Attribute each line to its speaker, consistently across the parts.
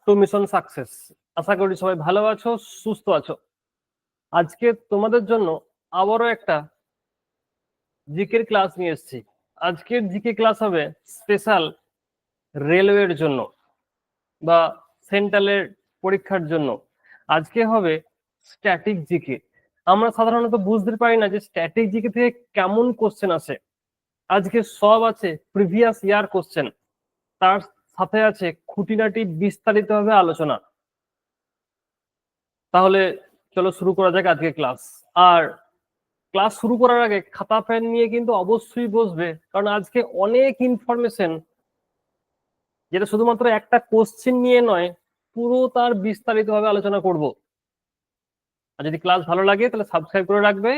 Speaker 1: Two mission success. আশা করি সবাই ভালো আছো, সুস্থ আছো। আজকে তোমাদের জন্য আবারও একটা জিকের ক্লাস নিয়ে এসেছি। আজকের জিকে ক্লাস হবে স্পেশাল রেলওয়ের জন্য বা সেন্ট্রালের পরীক্ষার জন্য। আজকে হবে স্ট্যাটিক জিকে। আমরা সাধারণত বুঝতে পারি না যে স্ট্যাটিক জিকে থেকে কেমন কোশ্চেন আসে। আজকে সব আছে প্রিভিয়াস ইয়ার কোশ্চেন, তার সাথে আছে খুঁটিনাটি বিস্তারিতভাবে আলোচনা। তাহলে চলো শুরু করা যাক আজকে ক্লাস। আর ক্লাস শুরু করার আগে খাতা পেন নিয়ে কিন্তু অবশ্যই বসবে, কারণ আজকে অনেক ইনফরমেশন, যেটা শুধুমাত্র একটা কোশ্চেন নিয়ে নয়, পুরো তার বিস্তারিতভাবে আলোচনা করব। আর যদি ক্লাস ভালো লাগে তাহলে সাবস্ক্রাইব করে রাখবে,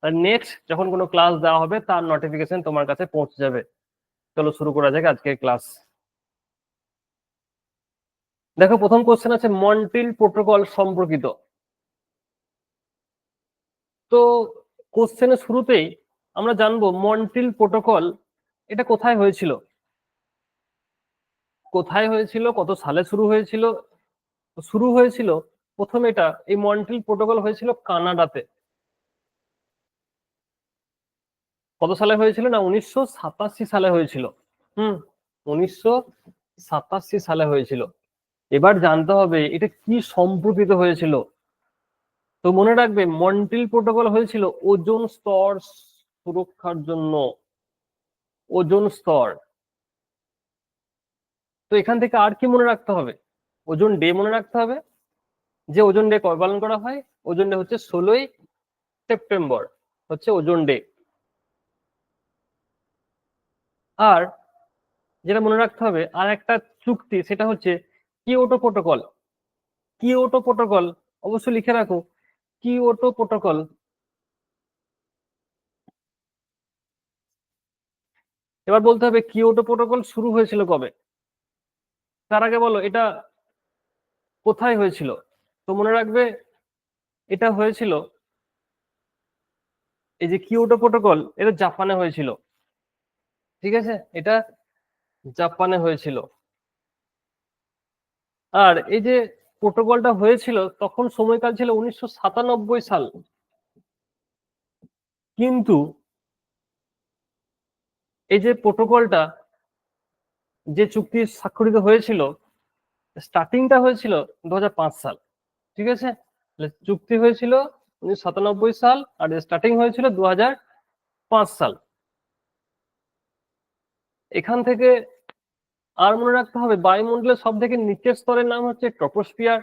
Speaker 1: আর নেক্সট যখন কোনো ক্লাস দেওয়া হবে তার নোটিফিকেশন তোমার কাছে পৌঁছে যাবে। চলো শুরু করা যাক আজকের ক্লাস। দেখো, প্রথম কোশ্চেন আছে মন্ট্রিল প্রোটোকল সম্পর্কিত। তো কোশ্চেনের শুরুতেই আমরা জানবো মন্ট্রিল প্রোটোকল এটা কোথায় হয়েছিল, কত সালে শুরু হয়েছিল। প্রথম এটা এই মন্ট্রিল প্রোটোকল হয়েছিল কানাডাতে। কত সালে হয়েছিল না 1987 সালে হয়েছিল। 1987 সালে হয়েছিল। এবার জানতে হবে এটা কি সম্পর্কিত হয়েছিল। তো মনে রাখবে মন্ট্রিল প্রোটোকল হয়েছিল ওজোন স্তর সুরক্ষার জন্য। ওজোন স্তর। তো এখান থেকে আর কি মনে রাখতে হবে? ওজোন ডে মনে রাখতে হবে, যে ওজোন ডে কবে পালন করা হয়। ওজোন ডে হচ্ছে 16ই সেপ্টেম্বর, হচ্ছে ওজোন ডে। আর যেটা মনে রাখতে হবে আর একটা চুক্তি, সেটা হচ্ছে কিয়োটো প্রোটোকল। কিয়োটো প্রোটোকল অবশ্যই লিখে রাখো, কিয়োটো প্রোটোকল। এবার বলতে হবে কিয়োটো প্রোটোকল শুরু হয়েছিল কবে। তার আগে বলো এটা কোথায় হয়েছিল। তো মনে রাখবে এটা হয়েছিল, এই যে কিয়োটো প্রোটোকল, এটা জাপানে হয়েছিল। ঠিক আছে, এটা জাপানে হয়েছিল। আর এই যে প্রোটোকলটা হয়েছিল তখন সময়কাল ছিল 1997 সাল। কিন্তু এই যে প্রোটোকলটা, যে চুক্তি স্বাক্ষরিত হয়েছিল, স্টার্টিংটা হয়েছিল 2005 সাল। ঠিক আছে, চুক্তি হয়েছিল 1997 সাল আর স্টার্টিং হয়েছিল 2005 সাল। এখান থেকে আর মনে রাখতে হবে বায়ুমণ্ডলের সব থেকে নিচের স্তরের নাম হচ্ছে ট্রপোস্ফিয়ার।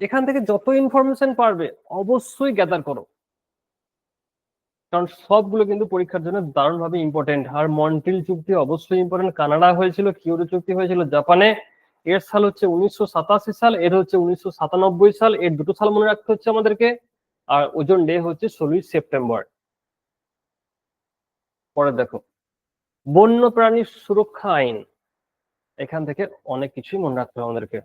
Speaker 1: এখান থেকে যত ইনফরমেশন পারবে অবশ্যই গ্যাদার করো, কারণ সবগুলো কিন্তু পরীক্ষার জন্য দারুণভাবে ইম্পর্টেন্ট। আর মন্ট্রিল চুক্তি অবশ্যই ইম্পর্টেন্ট, কানাডা হয়েছিল। কিয়োটো চুক্তি হয়েছিল জাপানে। এর সাল হচ্ছে 1987 সাল, এর হচ্ছে 1997 সাল। এর দুটো সাল মনে রাখতে হচ্ছে আমাদেরকে। আর ওজোন ডে হচ্ছে 16ই সেপ্টেম্বর। পরে দেখো বন্য প্রাণী সুরক্ষা আইন। এখান থেকে অনেক কিছুই মনে রাখতে হবে আমাদেরকে।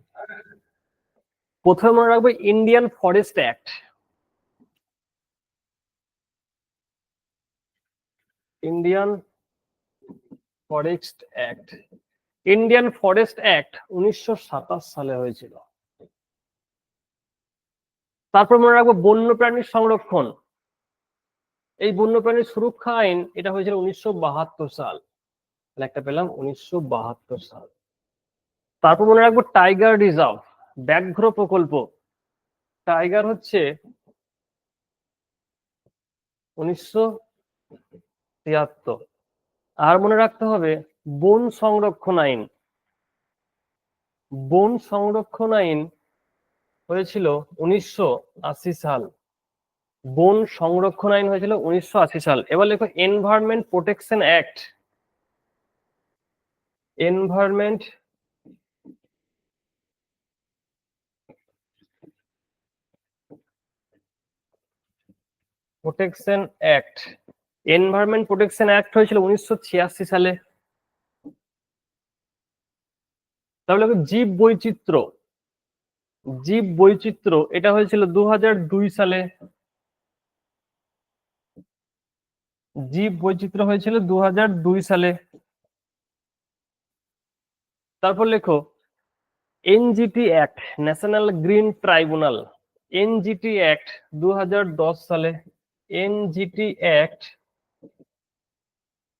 Speaker 1: প্রথমে মনে রাখবো Indian forest act. Indian forest act. Indian forest act 1927 সালে হয়েছিল। তারপর মনে রাখবো বন্যপ্রাণীর সংরক্ষণ। এই বন্যপ্রাণীর সুরক্ষা আইন এটা হয়েছিল 1972 সাল। একটা পেলাম 1972 সাল। তারপর মনে রাখবো টাইগার রিজার্ভ, ব্যাঘ্র প্রকল্প। টাইগার হচ্ছে 1973। আর মনে রাখতে হবে বন সংরক্ষণ আইন। বন সংরক্ষণ আইন হয়েছিল 1980 সাল। বন সংরক্ষণ আইন হয়েছিল 1980 সাল। এবার লেখো environment protection act. Environment protection act. Environment protection act হয়েছিল 1986 সালে। তাহলে জীব বৈচিত্র্য। জীব বৈচিত্র্য এটা হয়েছিল 2002 সালে। জীব বৈচিত্র্য হয়েছিল 2002 সালে। তারপর লেখো NGT act, national green tribunal, NGT act 2010 সালে, এনজিটি অ্যাক্ট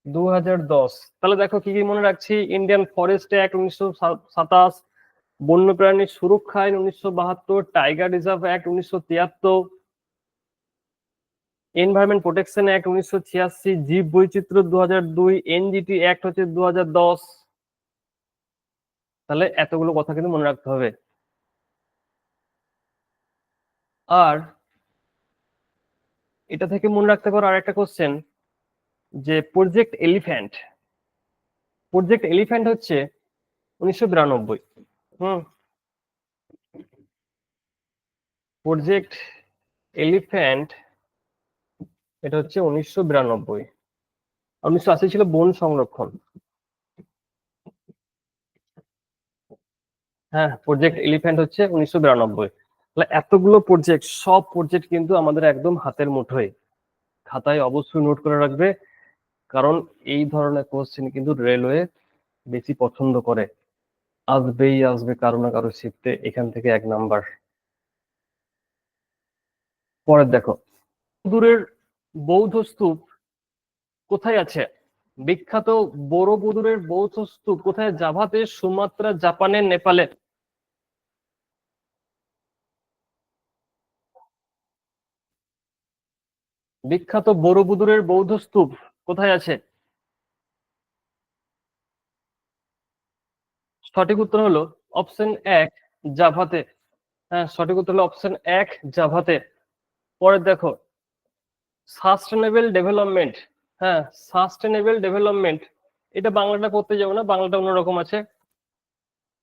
Speaker 1: 2010। তাহলে দেখো কি কি মনে রাখছি: ইন্ডিয়ান ফরেস্ট অ্যাক্ট 1927, বন্যপ্রাণী সুরক্ষা আইন 1972, tiger reserve act 1973, environment protection act 1986, জীব বৈচিত্র্য 2002, এনজিটি অ্যাক্ট হচ্ছে 2010। তাহলে এতগুলো কথা কিন্তু মনে রাখতে হবে। আর এটা থেকে মনে রাখতে পারো আর একটা কোশ্চেন, যে প্রজেক্ট এলিফ্যান্ট, প্রজেক্ট এলিফ্যান্ট হচ্ছে 1992। প্রজেক্ট এলিফ্যান্ট এটা হচ্ছে 1992। 1980 ছিল বন সংরক্ষণ। হ্যাঁ, প্রজেক্ট এলিফ্যান্ট হচ্ছে 1992। তাহলে এতগুলো প্রজেক্ট, সব প্রজেক্ট কিন্তু আমাদের একদম হাতের মুঠোয়, খাতায় অবশ্যই নোট করে রাখবে, কারণ এই ধরনের কোশ্চেন কিন্তু রেলওয়ে বেশি পছন্দ করে। আসবেই আসবে কারো না কারো শিখতে, এখান থেকে 1 নাম্বার। পরের দেখো, দূরের বৌদ্ধ স্তূপ কোথায় আছে? বিখ্যাত বড়বুদুরের বৌদ্ধ স্তূপ কোথায়? জাভাতে, সুমাত্রা, জাপানে, নেপালে। বিখ্যাত বড়বুদুরের বৌদ্ধ স্তূপ কোথায় আছে? সঠিক উত্তর হলো অপশন 1, জাভাতে। হ্যাঁ, সঠিক উত্তর হলো অপশন 1, জাভাতে। পরে দেখো, সাস্টেনেবল ডেভেলপমেন্ট। হ্যাঁ, সাস্টেনেবল ডেভেলপমেন্ট, এটা বাংলাটা করতে যাবো না, বাংলাটা অন্যরকম আছে।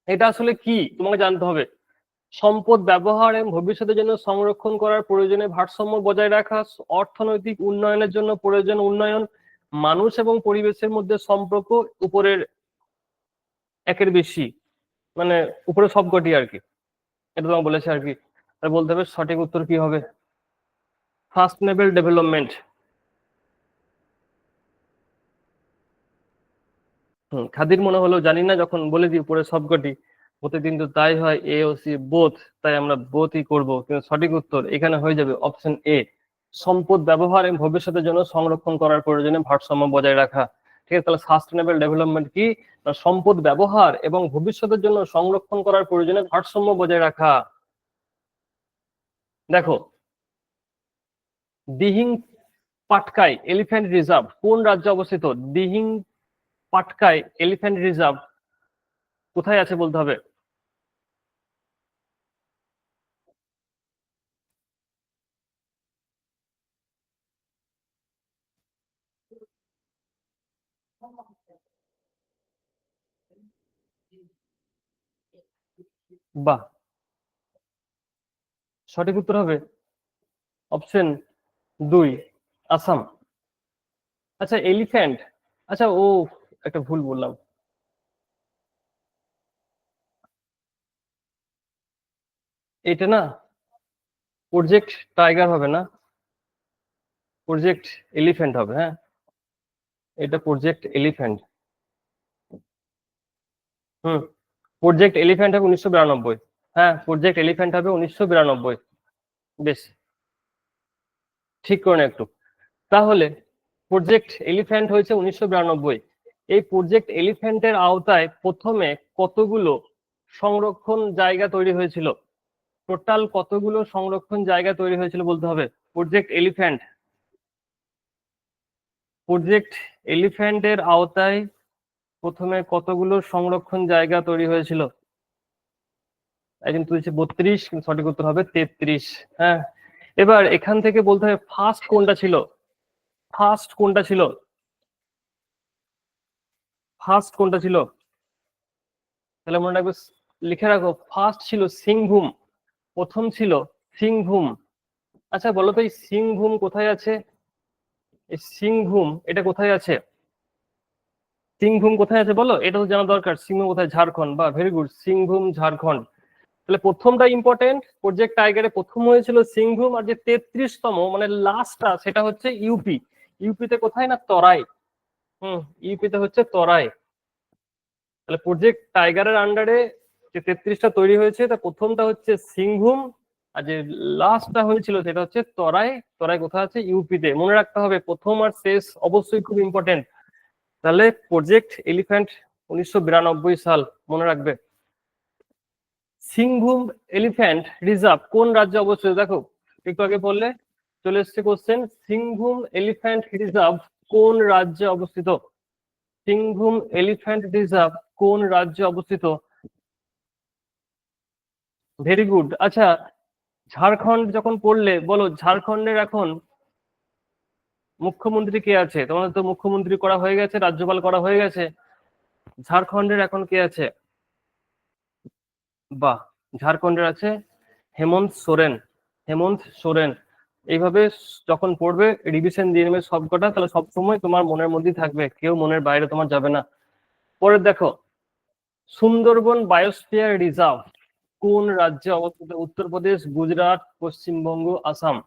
Speaker 1: এটা আসলে কি তোমাকে জানতে হবে। সম্পদ ব্যবহার এবং ভবিষ্যতের জন্য সংরক্ষণ করার প্রয়োজনে ভারসাম্য বজায় রাখা, অর্থনৈতিক উন্নয়নের জন্য প্রয়োজন উন্নয়ন, মানুষ এবং পরিবেশের মধ্যে সম্পর্ক, উপরের একের বেশি, মানে উপরে সবকটি আর কি, এটা তোমাকে বলেছে আর কি। তাই বলতে হবে সঠিক উত্তর কি হবে, সাস্টেনেবল ডেভেলপমেন্ট। খাদির মনে হলো জানি না, যখন বলে দিই উপরে সবকটি, প্রতিদিন তো তাই হয়, এ ও সি বোথ, তাই আমরা বোথই করব, কিন্তু সঠিক উত্তর এখানে হয়ে যাবে অপশন এ, সম্পদ ব্যবহার এবং ভবিষ্যতের জন্য সংরক্ষণ করার প্রয়োজনে ভারসাম্য বজায় রাখা। ঠিক আছে, তাহলে সাস্টেনেবল ডেভেলপমেন্ট কি? না, সম্পদ ব্যবহার এবং ভবিষ্যতের জন্য সংরক্ষণ করার প্রয়োজনে ভারসাম্য বজায় রাখা। দেখো, দিহিং পাটকাই এলিফ্যান্ট রিজার্ভ কোন রাজ্যে অবস্থিত? দিহিং পাটকাই এলিফ্যান্ট রিজার্ভ কোথায় আছে বলতে হবে। বাহ, সঠিক উত্তর হবে অপশন 2, আসাম। আচ্ছা, এলিফ্যান্ট, আচ্ছা ও একটা ভুল বললাম, এটা না প্রজেক্ট টাইগার হবে না, প্রজেক্ট এলিফ্যান্ট হবে। হ্যাঁ, এটা প্রজেক্ট এলিফ্যান্ট। হুম, প্রজেক্ট এলিফ্যান্ট হবে 1992। হ্যাঁ, প্রজেক্ট এলিফ্যান্ট হবে 1992। বেশ, ঠিক করে না একটু। তাহলে প্রজেক্ট এলিফ্যান্ট হয়েছে 1992। এই প্রজেক্ট এলিফ্যান্টের আওতায় প্রথমে কতগুলো সংরক্ষণ জায়গা তৈরি হয়েছিল? টোটাল কতগুলো সংরক্ষণ জায়গা তৈরি হয়েছিল বলতে হবে। প্রজেক্ট এলিফ্যান্ট, প্রজেক্ট এলিফ্যান্টের আওতায় প্রথমে কতগুলো সংরক্ষণ জায়গা তৈরি হয়েছিল? কিন্তু 32, সঠিক উত্তর হবে 33। হ্যাঁ, এবার এখান থেকে বলতে হবে ফার্স্ট কোনটা ছিল, ফার্স্ট কোনটা ছিল, ফার্স্ট কোনটা ছিল। তাহলে মনে রাখবে, লিখে রাখো, ফার্স্ট ছিল সিংভূম, প্রথম ছিল সিংভূম। আচ্ছা বলো তো, এই সিংভূম কোথায় আছে? এই সিংভূম এটা কোথায় আছে? সিংভূম কোথায় আছে বলো, এটা তো জানা দরকার। সিংভূম কোথায়? ঝাড়খণ্ড। বা ভেরি গুড, সিংভূম ঝাড়খণ্ড। তাহলে প্রথমটা ইম্পর্টেন্ট, প্রজেক্ট টাইগারে প্রথম হয়েছিল সিংভূম, আর যে 33তম মানে লাস্টটা সেটা হচ্ছে ইউপি। ইউপিতে কোথায়? না তরাই। ইউপিতে হচ্ছে তরাই। তাহলে প্রজেক্ট টাইগারের আন্ডারে যে 33টা তৈরি হয়েছে, তা প্রথমটা হচ্ছে সিংভূম, আর যে লাস্টটা হয়েছিল সেটা হচ্ছে তরাই। তরাই কোথায় আছে? ইউপিতে। মনে রাখতে হবে প্রথম আর শেষ অবশ্যই খুব ইম্পর্টেন্ট। তাহলে প্রজেক্ট এলিফ্যান্ট 1992 সাল মনে রাখবে। সিংভূম এলিফ্যান্ট রিজার্ভ কোন রাজ্যে অবস্থিত? দেখো একটু আগে বললে চলে এসছে কোশ্চেন, সিংভূম এলিফ্যান্ট রিজার্ভ কোন রাজ্যে অবস্থিত? সিংভূম এলিফ্যান্ট রিজার্ভ কোন রাজ্যে অবস্থিত? Very good. আচ্ছা, ঝাড়খণ্ড যখন পড়লে বলো, ঝাড়খণ্ডের এখন মুখ্যমন্ত্রী কে আছে? তোমাদের তো মুখ্যমন্ত্রী করা হয়ে গেছে, রাজ্যপাল করা হয়ে গেছে, ঝাড়খণ্ডের এখন কে আছে? বাহ, ঝাড়খণ্ডের আছে হেমন্ত সোরেন। হেমন্ত সোরেন। এইভাবে যখন পড়বে রিভিশন দিয়ে নেবে সবকটা, তাহলে সবসময় তোমার মনের মধ্যেই থাকবে, কেউ মনের বাইরে তোমার যাবে না। পরে দেখো, সুন্দরবন বায়োস্ফিয়ার রিজার্ভ কোন রাজ্যে অবস্থিত? উত্তরপ্রদেশ, গুজরাট, পশ্চিমবঙ্গ, আসাম।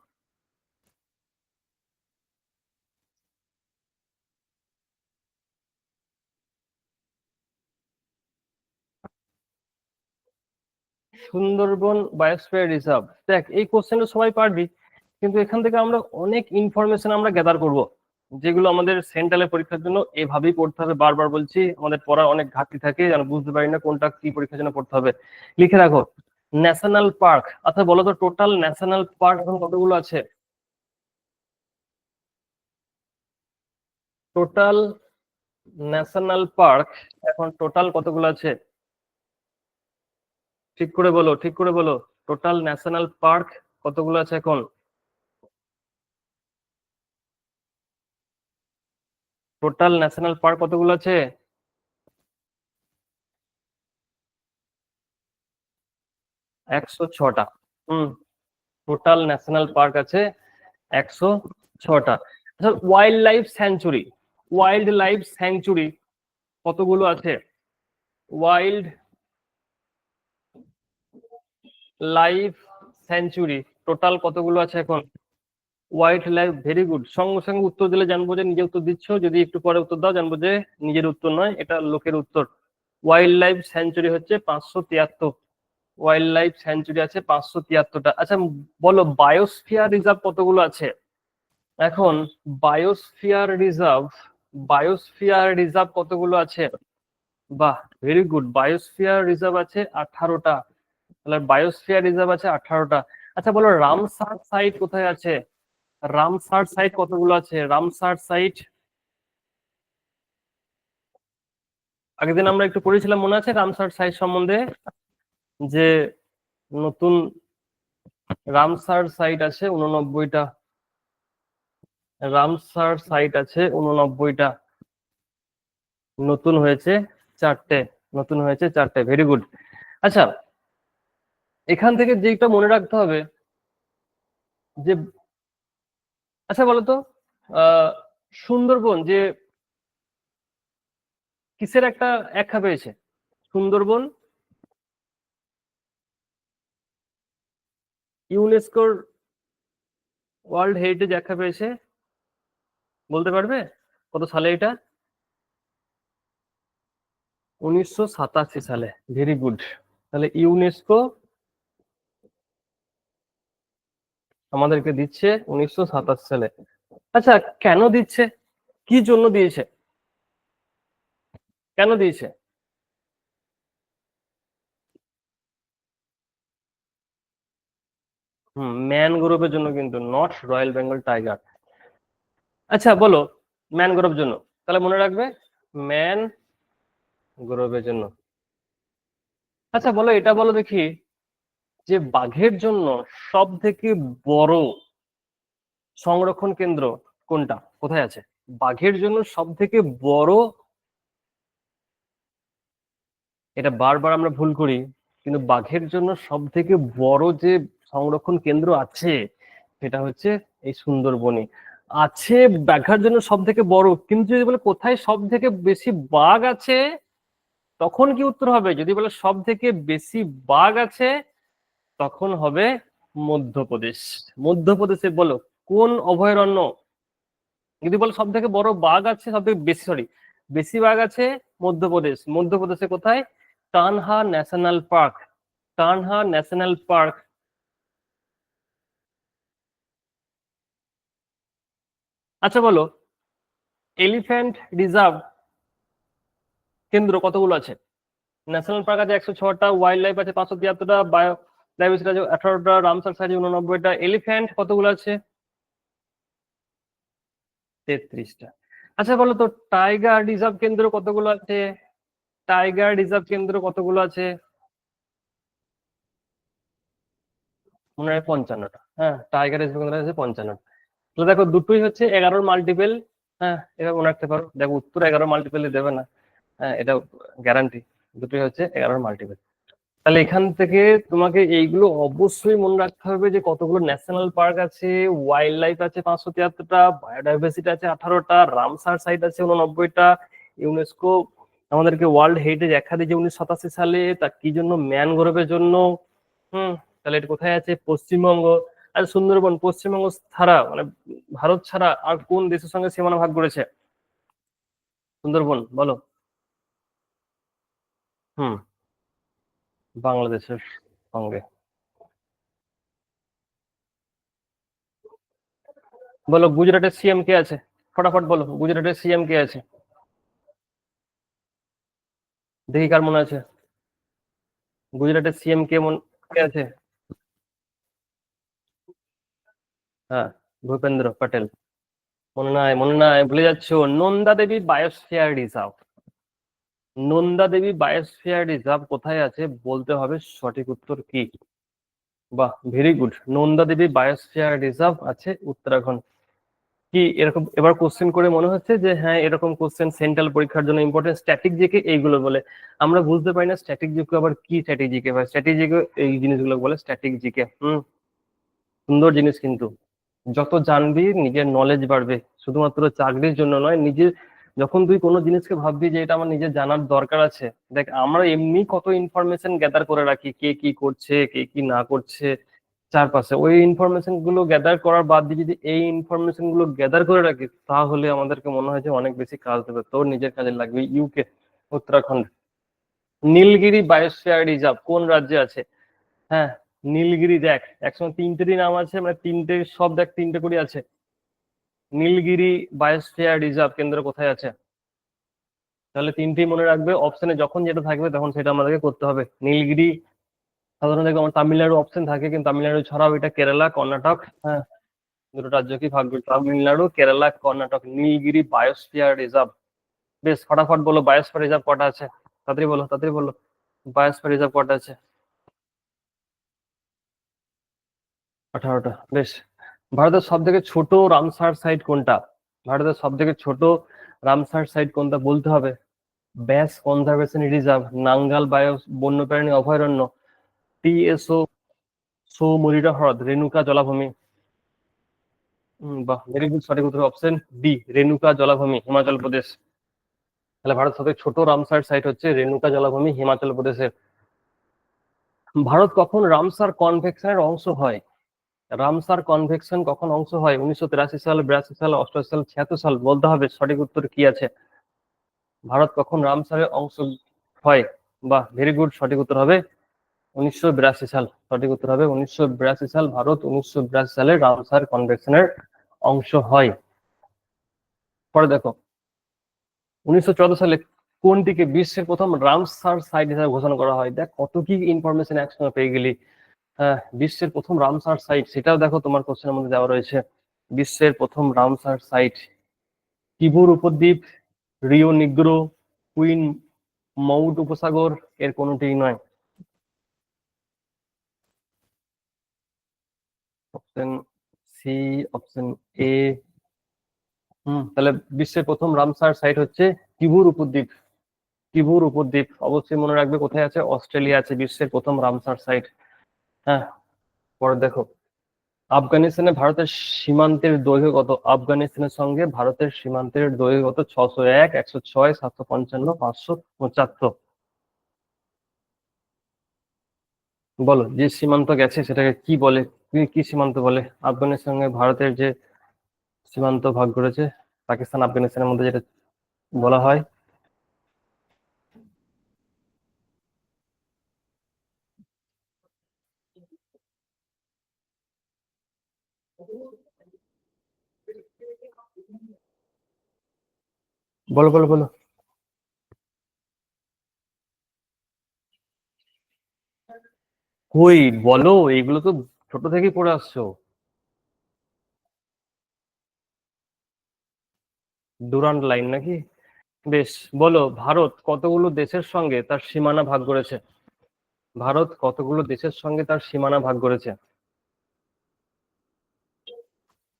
Speaker 1: Sundarban biosphere reserve. দেখ এই কোশ্চেনটা সবাই পারবি, কিন্তু এখান থেকে আমরা অনেক ইনফরমেশন আমরা গ্যাদার করব, যেগুলো আমাদের সেন্ট্রালের পরীক্ষার জন্য এভাবেই পড়তে হবে। বারবার বলছি, আমাদের পড়ার অনেক ঘাটতি থাকে, যেন বুঝতে পারি না কোনটা কি পরীক্ষার জন্য পড়তে হবে। লিখে রাখো ন্যাশনাল পার্ক। আচ্ছা বলো তো, টোটাল ন্যাশনাল পার্ক এখন কতগুলো আছে? টোটাল ন্যাশনাল পার্ক এখন টোটাল কতগুলো আছে? ঠিক করে বলো, ঠিক করে বলো, টোটাল ন্যাশনাল পার্ক কতগুলো আছে এখন? টোটাল ন্যাশনাল পার্ক কতগুলো আছে? 106টা। হুম, টোটাল ন্যাশনাল পার্ক আছে 106টা। আচ্ছা, wild life sanctuary, wild life sanctuary কতগুলো আছে? ওয়াইল্ড লাইফ স্যাংচুরি টোটাল কতগুলো আছে এখন? Wild life, very good. সঙ্গে সঙ্গে উত্তর দিলে জানবো যে নিজে উত্তর দিচ্ছ, যদি একটু পরে উত্তর দাও জানবো যে নিজের উত্তর নয়, এটা লোকের উত্তর। ওয়াইল্ড লাইফ স্যাংচুরি হচ্ছে 573। ওয়াইল্ড লাইফ স্যাংচুরি আছে 573টা। আচ্ছা বলো, বায়োস্ফিয়ার রিজার্ভ কতগুলো আছে এখন? বায়োস্ফিয়ার রিজার্ভ, বায়োস্ফিয়ার রিজার্ভ কতগুলো আছে? বাহ, ভেরি গুড। বায়োস্ফিয়ার রিজার্ভ আছে 18টা। তাহলে বায়োস্ফিয়ার রিজার্ভ আছে 18টা। আচ্ছা বলো, রামসার সাইট কোথায় আছে? রামসার সাইট কতগুলো আছে? রামসার সাইট আগের দিন আমরা একটু পড়েছিলাম, মনে আছে রামসার সাইট সম্বন্ধে? যে নতুন রামসার সাইট আছে 89টা। রামসার সাইট আছে 89টা, নতুন হয়েছে 4টে। নতুন হয়েছে 4টে, ভেরি গুড। আচ্ছা, এখান থেকে যেটা মনে রাখতে হবে যে, আচ্ছা বলতো আহ সুন্দরবন যে কিসের একটা একখা পেয়েছে? সুন্দরবন ইউনেস্কোর ওয়ার্ল্ড হেরিটেজ একখা পেয়েছে, বলতে পারবে কত সালে এটা? 1987 সালে, ভেরি গুড। তাহলে ইউনেস্কো আমাদেরকে দিচ্ছে 1987 সালে। আচ্ছা, কেন দিচ্ছে? কি জন্য দিয়েছে? কেন দিয়েছে? ম্যানগ্রোভের জন্য, কিন্তু নট রয়্যাল বেঙ্গল টাইগার। আচ্ছা বলো, ম্যানগ্রোভ জন্য, তাহলে মনে রাখবে ম্যান গ্রোভের জন্য। আচ্ছা বলো, এটা বলো দেখি, যে বাঘের জন্য সব থেকে বড় সংরক্ষণ কেন্দ্র কোনটা, কোথায় আছে? বাঘের জন্য সব থেকে বড়, এটা বারবার আমরা ভুল করি, কিন্তু বাঘের জন্য সব থেকে বড় যে সংরক্ষণ কেন্দ্র আছে সেটা হচ্ছে এই সুন্দরবনে আছে। বাঘের জন্য সব থেকে বড়, কিন্তু যদি বলে কোথায় সব থেকে বেশি বাঘ আছে, তখন কি উত্তর হবে? যদি বলে সব থেকে বেশি বাঘ আছে, তখন হবে মধ্যপ্রদেশ। মধ্যপ্রদেশে বলো কোন অভয়ারণ্য? যদি বলে সব থেকে বড় বাঘ আছে, সব থেকে বেশি, সরি, বেশি বাঘ আছে মধ্যপ্রদেশ। মধ্যপ্রদেশে কোথায়? Kanha national park, Kanha national park. আচ্ছা বলো, এলিফ্যান্ট রিজার্ভ কেন্দ্র কতগুলো আছে? ন্যাশনাল পার্ক আছে 106টা, ওয়াইল্ড লাইফ আছে 573টা, বায়োডাইভার্সিটি আছে 18টা, রামসার সাইজ 89টা, এলিফ্যান্ট কতগুলো আছে? 33টা। আচ্ছা বলো তো, টাইগার রিজার্ভ কেন্দ্র কতগুলো আছে? টাইগার রিজার্ভ কেন্দ্র কতগুলো আছে? মনে হয় 55টা। হ্যাঁ, টাইগার রিজার্ভ কেন্দ্র আছে 55টা। তো দেখো, দুটোই হচ্ছে 11 মাল্টিপেল। হ্যাঁ, এবার মনে রাখতে পারো, দেখো উত্তর 11 মাল্টিপেলে দেবে না। হ্যাঁ, এটা গ্যারান্টি, দুটোই হচ্ছে 11 মাল্টিপেল। তাহলে এখান থেকে তোমাকে এইগুলো অবশ্যই মনে রাখতে হবে যে কতগুলো ন্যাশনাল পার্ক আছে, ওয়াইল্ড লাইফ আছে 573টা, বায়োডাইভার্সিটি আছে 18টা, রামসার সাইট আছে 89টা, ইউনেস্কো আমাদেরকে ওয়ার্ল্ড হেরিটেজ আখ্যা দিয়েছে 1987 সালে, তা কি জন্য? ম্যানগ্রোভের জন্য। তাহলে এটা কোথায় আছে? পশ্চিমবঙ্গ। আর সুন্দরবন পশ্চিমবঙ্গ ছাড়া, মানে ভারত ছাড়া আর কোন দেশের সঙ্গে সীমানা ভাগ করেছে সুন্দরবন, বলো? হুম, বাংলাদেশের সঙ্গে। বলো, গুজরাটের সিএম কে আছে? ফটাফট বলো, গুজরাটের সিএম কে আছে? দেখি কার মনে আছে। গুজরাটের সিএম কে আছে? হ্যাঁ, ভূপেন্দ্র প্যাটেল। মনে নাই, মনে নাই, ভুলে যাচ্ছ। Nanda Devi biosphere reserve, Nanda Devi biosphere reserve কোথায় আছে বলতে হবে। সঠিক উত্তর কি? বাহ, very good. Nanda Devi biosphere reserve আছে উত্তরাখণ্ড। কি এরকম এবার কোশ্চেন করে মনে হচ্ছে যে হ্যাঁ, এরকম কোশ্চেন সেন্ট্রাল পরীক্ষার জন্য ইম্পর্টেন্ট, স্ট্যাটিক জিকে এইগুলো বলে। আমরা বুঝতে পারি না স্ট্যাটিক জিকে আবার কি, স্ট্যাটিক জিকে বা স্ট্যাটিক জিকে এই জিনিসগুলো বলে স্ট্যাটিক জিকে। সুন্দর জিনিস কিন্তু। যত জানবি নিজের নলেজ বাড়বে, শুধুমাত্র চাকরির জন্য নয়, নিজের যখন তুই কোনো জিনিসকে ভাববি যে এটা আমার নিজের জানার দরকার আছে। দেখ, আমরা এমনি কত ইনফরমেশন গ্যাদার করে রাখি, কে কি করছে, কে কি না করছে চারপাশে। ওই ইনফরমেশন গুলো গ্যাদার করার বাদ দিয়ে যদি এই ইনফরমেশন গুলো গ্যাদার করে রাখি, তাহলে আমাদেরকে মনে হয় যে অনেক বেশি কাজ দেবে, তোর নিজের কাজে লাগবে। UK, Uttarakhand. Nilgiri biosphere reserve কোন রাজ্যে আছে? হ্যাঁ, নীলগিরি। দেখ, একসময় তিনটেরই নাম আছে, মানে তিনটে সব দেখ, তিনটে করে আছে। নীলগিরি বায়োস্ফিয়ার রিজার্ভ কেন্দ্র কোথায় আছে? তাহলে তিনটেই মনে রাখবে, অপশনে যখন যেটা থাকবে তখন সেটা আমাদেরকে করতে হবে। নীলগিরি সাধারণত দেখবে আমার তামিলনাড়ু অপশন থাকে, কিন্তু তামিলনাড়ু ছাড়াও এটা কেরালা, কর্ণাটক। হ্যাঁ, দুটো রাজ্যকে ভাগ করি, তামিলনাড়ু, কেরালা, কর্ণাটক। Nilgiri biosphere reserve. বেশ, ফটাফট বলো, বায়োস্ফিয়ার রিজার্ভ কটা আছে? তাড়াতাড়ি বলো, তাড়াতাড়ি বলো, বায়োস্ফিয়ার রিজার্ভ কটা আছে? 18টা। বেশ। ভারতের সব থেকে ছোট রামসার সাইট কোনটা? ভারতের সব থেকে ছোট রামসার সাইট কোনটা বলতে হবে। ব্যাস কনজারভেশন রিজার্ভ, নাঙ্গাল বায়ো বন্যপ্রাণী অভয়ারণ্য, টিএসও সৌমরিরা হ্রদ, রেণুকা জলাভূমি। বাহ, ভেরি গুড। সঠিক উত্তর অপশন বি, রেণুকা জলাভূমি, হিমাচল প্রদেশ। তাহলে ভারত সবথেকে ছোট রামসার সাইট হচ্ছে রেণুকা জলাভূমি, হিমাচল প্রদেশের। ভারত কখন রামসার কনভেনশনের অংশ হয়? রামসার কনভেনশন কখন অংশ হয়? 1983 সাল, 82 সাল, 88 সাল, 76 সাল, বলতে হবে। সঠিক উত্তর কি আছে? ভারত কখন রামসারের অংশ হয়? বাহ, ভেরি গুড। সঠিক উত্তর হবে 1982 সাল। সঠিক উত্তর হবে 1982 সাল। ভারত 1982 সালে রামসার কনভেনশনের অংশ হয়। পরে দেখো, 1914 সালে কোনটিকে বিশ্বের প্রথম রামসার সাইট হিসেবে ঘোষণা করা হয়? দেখ, কত কি ইনফরমেশন একসঙ্গে পেয়ে গেলি। হ্যাঁ, বিশ্বের প্রথম রামসার সাইট, সেটাও দেখো তোমার কোশ্চেনের মধ্যে দেওয়া রয়েছে। বিশ্বের প্রথম রামসার সাইট কিভুর উপদ্বীপ, রিও নিগ্রো, কুইন মাউট উপসাগর, এর কোনোটিই নয়। Option C, option A. তাহলে বিশ্বের প্রথম রামসার সাইট হচ্ছে কিভুর উপদ্বীপ। কিভুর উপদ্বীপ অবশ্যই মনে রাখবে, কোথায় আছে? অস্ট্রেলিয়া আছে বিশ্বের প্রথম রামসার সাইট। হ্যাঁ, পরে দেখো, আফগানিস্তানে ভারতের সীমান্তের দৈর্ঘ্য কত? আফগানিস্তানের সঙ্গে ভারতের সীমান্তের দৈর্ঘ্য কত? 601, 106, 755, 575। বলো, যে সীমান্ত গেছে সেটাকে কি বলে? কি কি সীমান্ত বলে? আফগানিস্তানের সঙ্গে ভারতের যে সীমান্ত ভাগ করেছে, পাকিস্তান আফগানিস্তানের মধ্যে যেটা বলা হয়। বলো বলো বলো। কই বলো, এগুলো তো ছোট থেকেই পড়ে আসছো। ডুরান্ড লাইন নাকি? বেশ। বলো, ভারত কতগুলো দেশের সঙ্গে তার সীমানা ভাগ করেছে? ভারত কতগুলো দেশের সঙ্গে তার সীমানা ভাগ করেছে?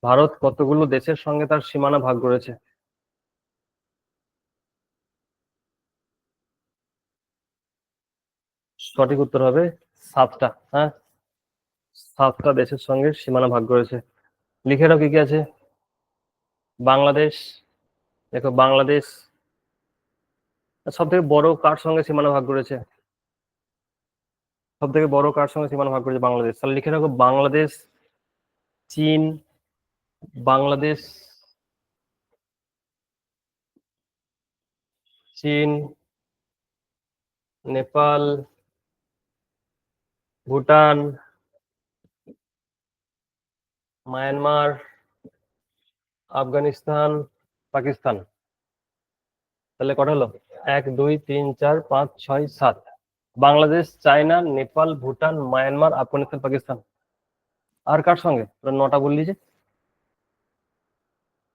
Speaker 1: ভারত কতগুলো দেশের সঙ্গে তার সীমানা ভাগ করেছে? সঠিক উত্তর হবে 7টা। হ্যাঁ, 7টা দেশের সঙ্গে সীমানা ভাগ করেছে। লিখে রাখো কি কি আছে। বাংলাদেশ, দেখো বাংলাদেশ সব থেকে বড় কার সঙ্গে সীমানা ভাগ করেছে? সব থেকে বড় কার সঙ্গে সীমানা ভাগ করেছে? বাংলাদেশ। তাহলে লিখে রাখো বাংলাদেশ, চীন, বাংলাদেশ, চীন, নেপাল, ভুটান, মায়ানমার, আফগানিস্তান, পাকিস্তান। তাহলে কটা হলো? 1 2 3 4 5 6 7। Bangladesh, China, Nepal, Bhutan, Myanmar, Afghanistan, Pakistan. আর কার সঙ্গে? তোরা 9টা বললি যে।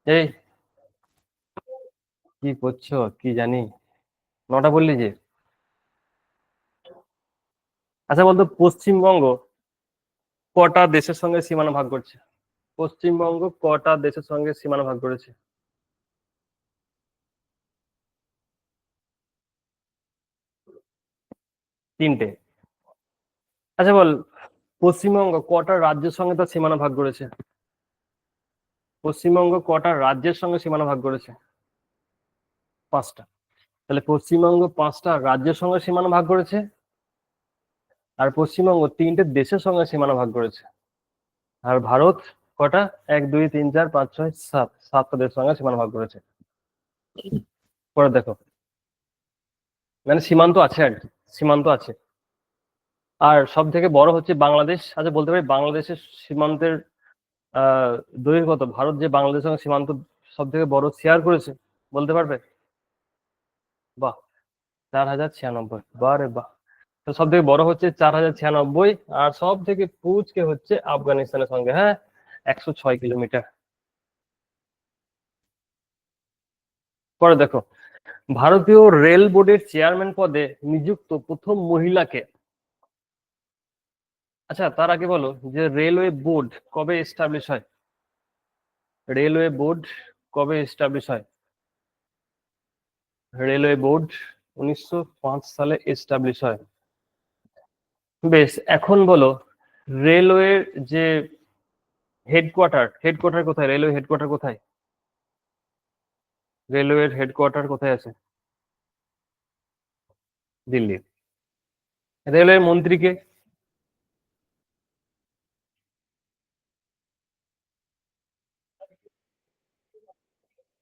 Speaker 1: এই কি করছো কি জানি, 9টা বললি যে। আচ্ছা বলতো, পশ্চিমবঙ্গ কটা দেশের সঙ্গে সীমানা ভাগ করছে? পশ্চিমবঙ্গ কটা দেশের সঙ্গে সীমানা ভাগ করেছে? 3টে। আচ্ছা বল, পশ্চিমবঙ্গ কটা রাজ্যের সঙ্গে তার সীমানা ভাগ করেছে? পশ্চিমবঙ্গ কটা রাজ্যের সঙ্গে সীমানা ভাগ করেছে? 5টা। তাহলে পশ্চিমবঙ্গ 5টা রাজ্যের সঙ্গে সীমানা ভাগ করেছে, আর পশ্চিমবঙ্গ 3টে দেশের সঙ্গে সীমানা ভাগ করেছে। আর ভারত কটা? 1 2 3 4 5 6 7, 7টা দেশের সঙ্গে সীমানা ভাগ করেছে। পরে দেখো, মানে সীমান্ত আছে আর কি, সীমান্ত আছে। আর সব থেকে বড় হচ্ছে বাংলাদেশ। আচ্ছা বলতে পারি বাংলাদেশের সীমান্তের আহ দৈর্ঘ্য কত? ভারত যে বাংলাদেশের সঙ্গে সীমান্ত সব থেকে বড় শেয়ার করেছে, বলতে পারবে? বাহ, 4096। বাহ রে বাহ। তো সব থেকে বড় হচ্ছে 4096, আর সব থেকে পুচকে হচ্ছে আফগানিস্তানের সঙ্গে। হ্যাঁ, 106 কিলোমিটার। পরে দেখো, ভারতীয় রেল বোর্ডের চেয়ারম্যান পদে নিযুক্ত প্রথম মহিলাকে? আচ্ছা তার আগে বলো যে রেলওয়ে বোর্ড কবে এস্টাবলিশ হয়? রেলওয়ে বোর্ড কবে এস্টাবলিশ হয়? রেলওয়ে বোর্ড 1905 সালে এস্টাবলিশ হয়। বেশ, এখন বলো, রেলওয়ের যে হেডকোয়ার্টার কোথায়? রেলওয়ে হেডকোয়ার্টার কোথায়? রেলওয়ের হেডকোয়ার্টার কোথায় আছে? দিল্লি। রেলওয়ে মন্ত্রীকে?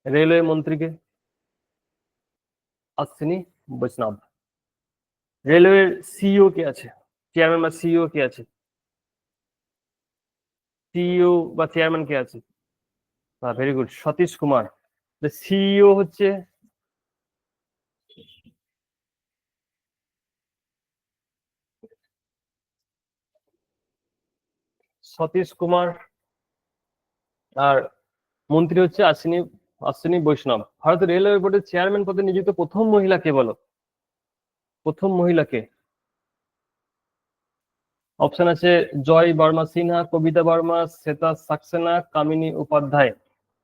Speaker 1: রেলওয়ে মন্ত্রীকে? অশ্বিনী বৈষ্ণব। রেলওয়ের সিইও কে আছে? চেয়ারম্যান বা সিইও কে আছে? সিইও বা চেয়ারম্যান কে আছে? Very good, Satish Kumar. CEO হচ্ছে? সতীশ কুমার। আর মন্ত্রী হচ্ছে অশ্বিনী, অশ্বিনী বৈষ্ণব। ভারতের রেলওয়ে বোর্ডের চেয়ারম্যান পদে নিযুক্ত প্রথম মহিলা কে বলো? প্রথম মহিলাকে? অপশন আছে জয় বর্মা সিনহা, কবিতা বর্মা, শ্বেতা সাক্সেনা, কামিনী উপাধ্যায়।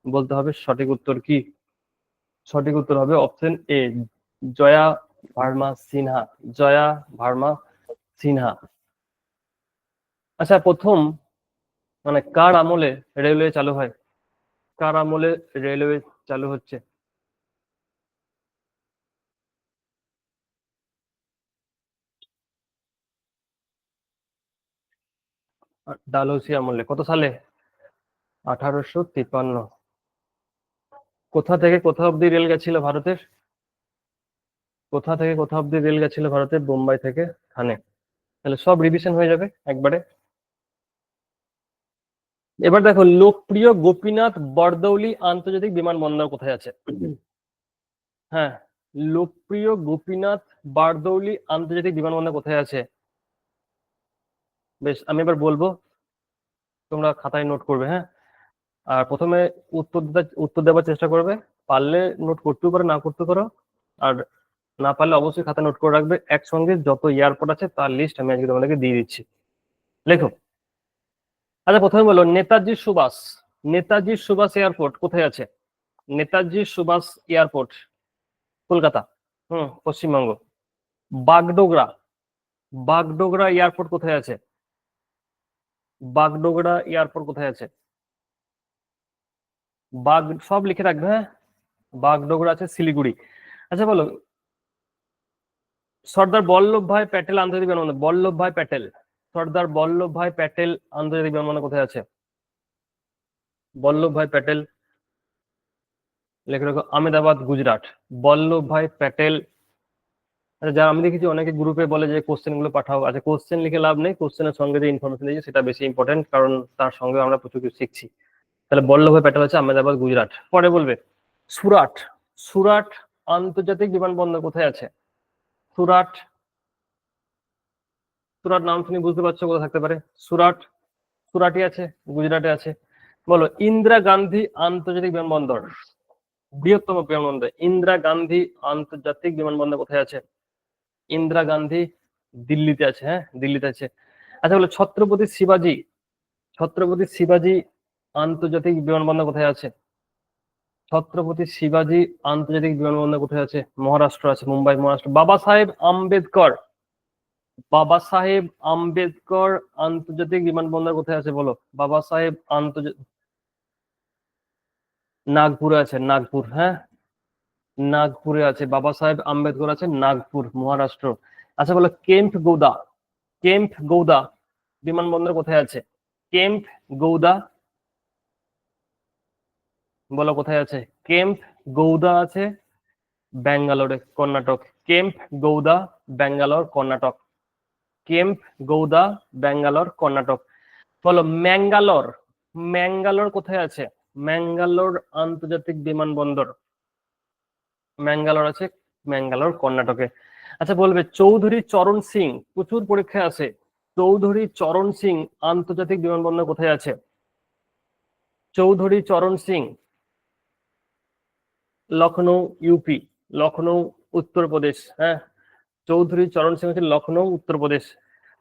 Speaker 1: বলতে হবে সঠিক উত্তর কি? সঠিক উত্তর হবে অপশন এ, জয়া ভার্মা সিনহা। জয়া ভার্মা সিনহা। আচ্ছা, প্রথম মানে কার আমলে রেলওয়ে চালু হয়? কার আমলে রেলওয়ে চালু হচ্ছে? ডালহৌসি আমলে। কত সালে? 1853। কোথা থেকে কোথা অব্দি রেল গেছিল ভারতের? কোথা থেকে কোথা অব্দি রেল গেছিল ভারতের? বোম্বাই থেকে থানে। তাহলে সব রিভিশন হয়ে যাবে একবারে। এবার দেখো, লোকপ্রিয় গোপীনাথ বরদৌলি আন্তর্জাতিক বিমানবন্দর কোথায় আছে? হ্যাঁ, লোকপ্রিয় গোপীনাথ বারদৌলি আন্তর্জাতিক বিমানবন্দর কোথায় আছে? বেশ, আমি এবার বলবো, তোমরা খাতায় নোট করবে। হ্যাঁ, আর প্রথমে উত্তর দেওয়ার চেষ্টা করবে, পারলে নোট করতেও পারো, না করতে পারো, আর না পারলে অবশ্যই খাতা নোট করে রাখবে। একসঙ্গে যত এয়ারপোর্ট আছে তার লিস্ট আমি আজকে তোমাদেরকে দিয়ে দিচ্ছি, লেখো। আচ্ছা, প্রথমে বলো, নেতাজি সুভাষ, নেতাজি সুভাষ এয়ারপোর্ট কোথায় আছে? নেতাজি সুভাষ এয়ারপোর্ট কলকাতা, পশ্চিমবঙ্গ। বাগডোগরা, বাগডোগরা এয়ারপোর্ট কোথায় আছে? বাগডোগরা এয়ারপোর্ট কোথায় আছে? সব লিখে রাখবে। হ্যাঁ, বাগডোগরা আছে শিলিগুড়ি। আচ্ছা বলো, সর্দার বল্লভভাই প্যাটেল আন্তর্জাতিক বিমানবন্দর, বল্লভভাই প্যাটেল, সর্দার বল্লভভাই প্যাটেল আন্তর্জাতিক বিমানবন্দর কোথায় আছে? বল্লভভাই প্যাটেল, লিখে রাখো, আহমেদাবাদ, গুজরাট। বল্লভভাই প্যাটেল। আচ্ছা, যা আমি দেখেছি অনেকে গ্রুপে বলে যে কোশ্চেন গুলো পাঠাও। আচ্ছা, কোশ্চেন লিখে লাভ নেই, কোশ্চেনের সঙ্গে যে ইনফরমেশন দিয়েছে সেটা বেশি ইম্পর্টেন্ট, কারণ তার সঙ্গে আমরা প্রচুর কিছু শিখছি। তাহলে বল্লভভাই প্যাটেল আছে আহমেদাবাদ, গুজরাট। পরে বলবে সুরাট, সুরাট আন্তর্জাতিক বিমানবন্দর কোথায় আছে? সুরাট, সুরাট নাম শুনে বুঝতে পারছো কোথায় থাকতে পারে? সুরাট, সুরাটই আছে, গুজরাটে আছে। বলো, ইন্দিরা গান্ধী আন্তর্জাতিক বিমানবন্দর, বৃহত্তম বিমানবন্দর, ইন্দিরা গান্ধী আন্তর্জাতিক বিমানবন্দর কোথায় আছে? ইন্দিরা গান্ধী দিল্লিতে আছে। হ্যাঁ, দিল্লিতে আছে। আচ্ছা বলো, ছত্রপতি শিবাজি, ছত্রপতি শিবাজি আন্তর্জাতিক বিমানবন্দর কোথায় আছে? ছত্রপতি শিবাজি আন্তর্জাতিক বিমানবন্দর কোথায় আছে? মহারাষ্ট্র আছে, মুম্বাই, মহারাষ্ট্র। বাবা সাহেব আম্বেদকর, বাবা সাহেব আম্বেদকর আন্তর্জাতিক বিমানবন্দর কোথায় আছে বলো? বাবা সাহেব আন্তর্জাতিক, নাগপুরে আছে, নাগপুর। হ্যাঁ, নাগপুরে আছে, বাবা সাহেব আম্বেদকর আছে নাগপুর, মহারাষ্ট্র। আচ্ছা বলো, কেম্প গৌদা, কেম্প গৌদা বিমানবন্দর কোথায় আছে? কেম্প গৌদা, বলো কোথায় আছে? কেম্প গৌদা আছে ব্যাঙ্গালোরে, কর্ণাটক। কেম্প গৌদা, ব্যাঙ্গালোর, কর্ণাটক। কেম্প গৌদা, ব্যাঙ্গালোর, কর্ণাটক। বলো, ম্যাঙ্গালোর, ম্যাঙ্গালোর কোথায় আছে? ম্যাঙ্গালোর আন্তর্জাতিক বিমানবন্দর, ম্যাঙ্গালোর আছে, ম্যাঙ্গালোর, কর্ণাটকে। আচ্ছা বলবে, চৌধুরী চরণ সিং, প্রচুর পরীক্ষা আছে, চৌধুরী চরণ সিং আন্তর্জাতিক বিমানবন্দর কোথায় আছে? চৌধুরী চরণ সিং, লখনৌ, ইউপি, লখনৌ, উত্তরপ্রদেশ। হ্যাঁ, চৌধুরী চরণ সিং হচ্ছে লখনৌ, উত্তরপ্রদেশ।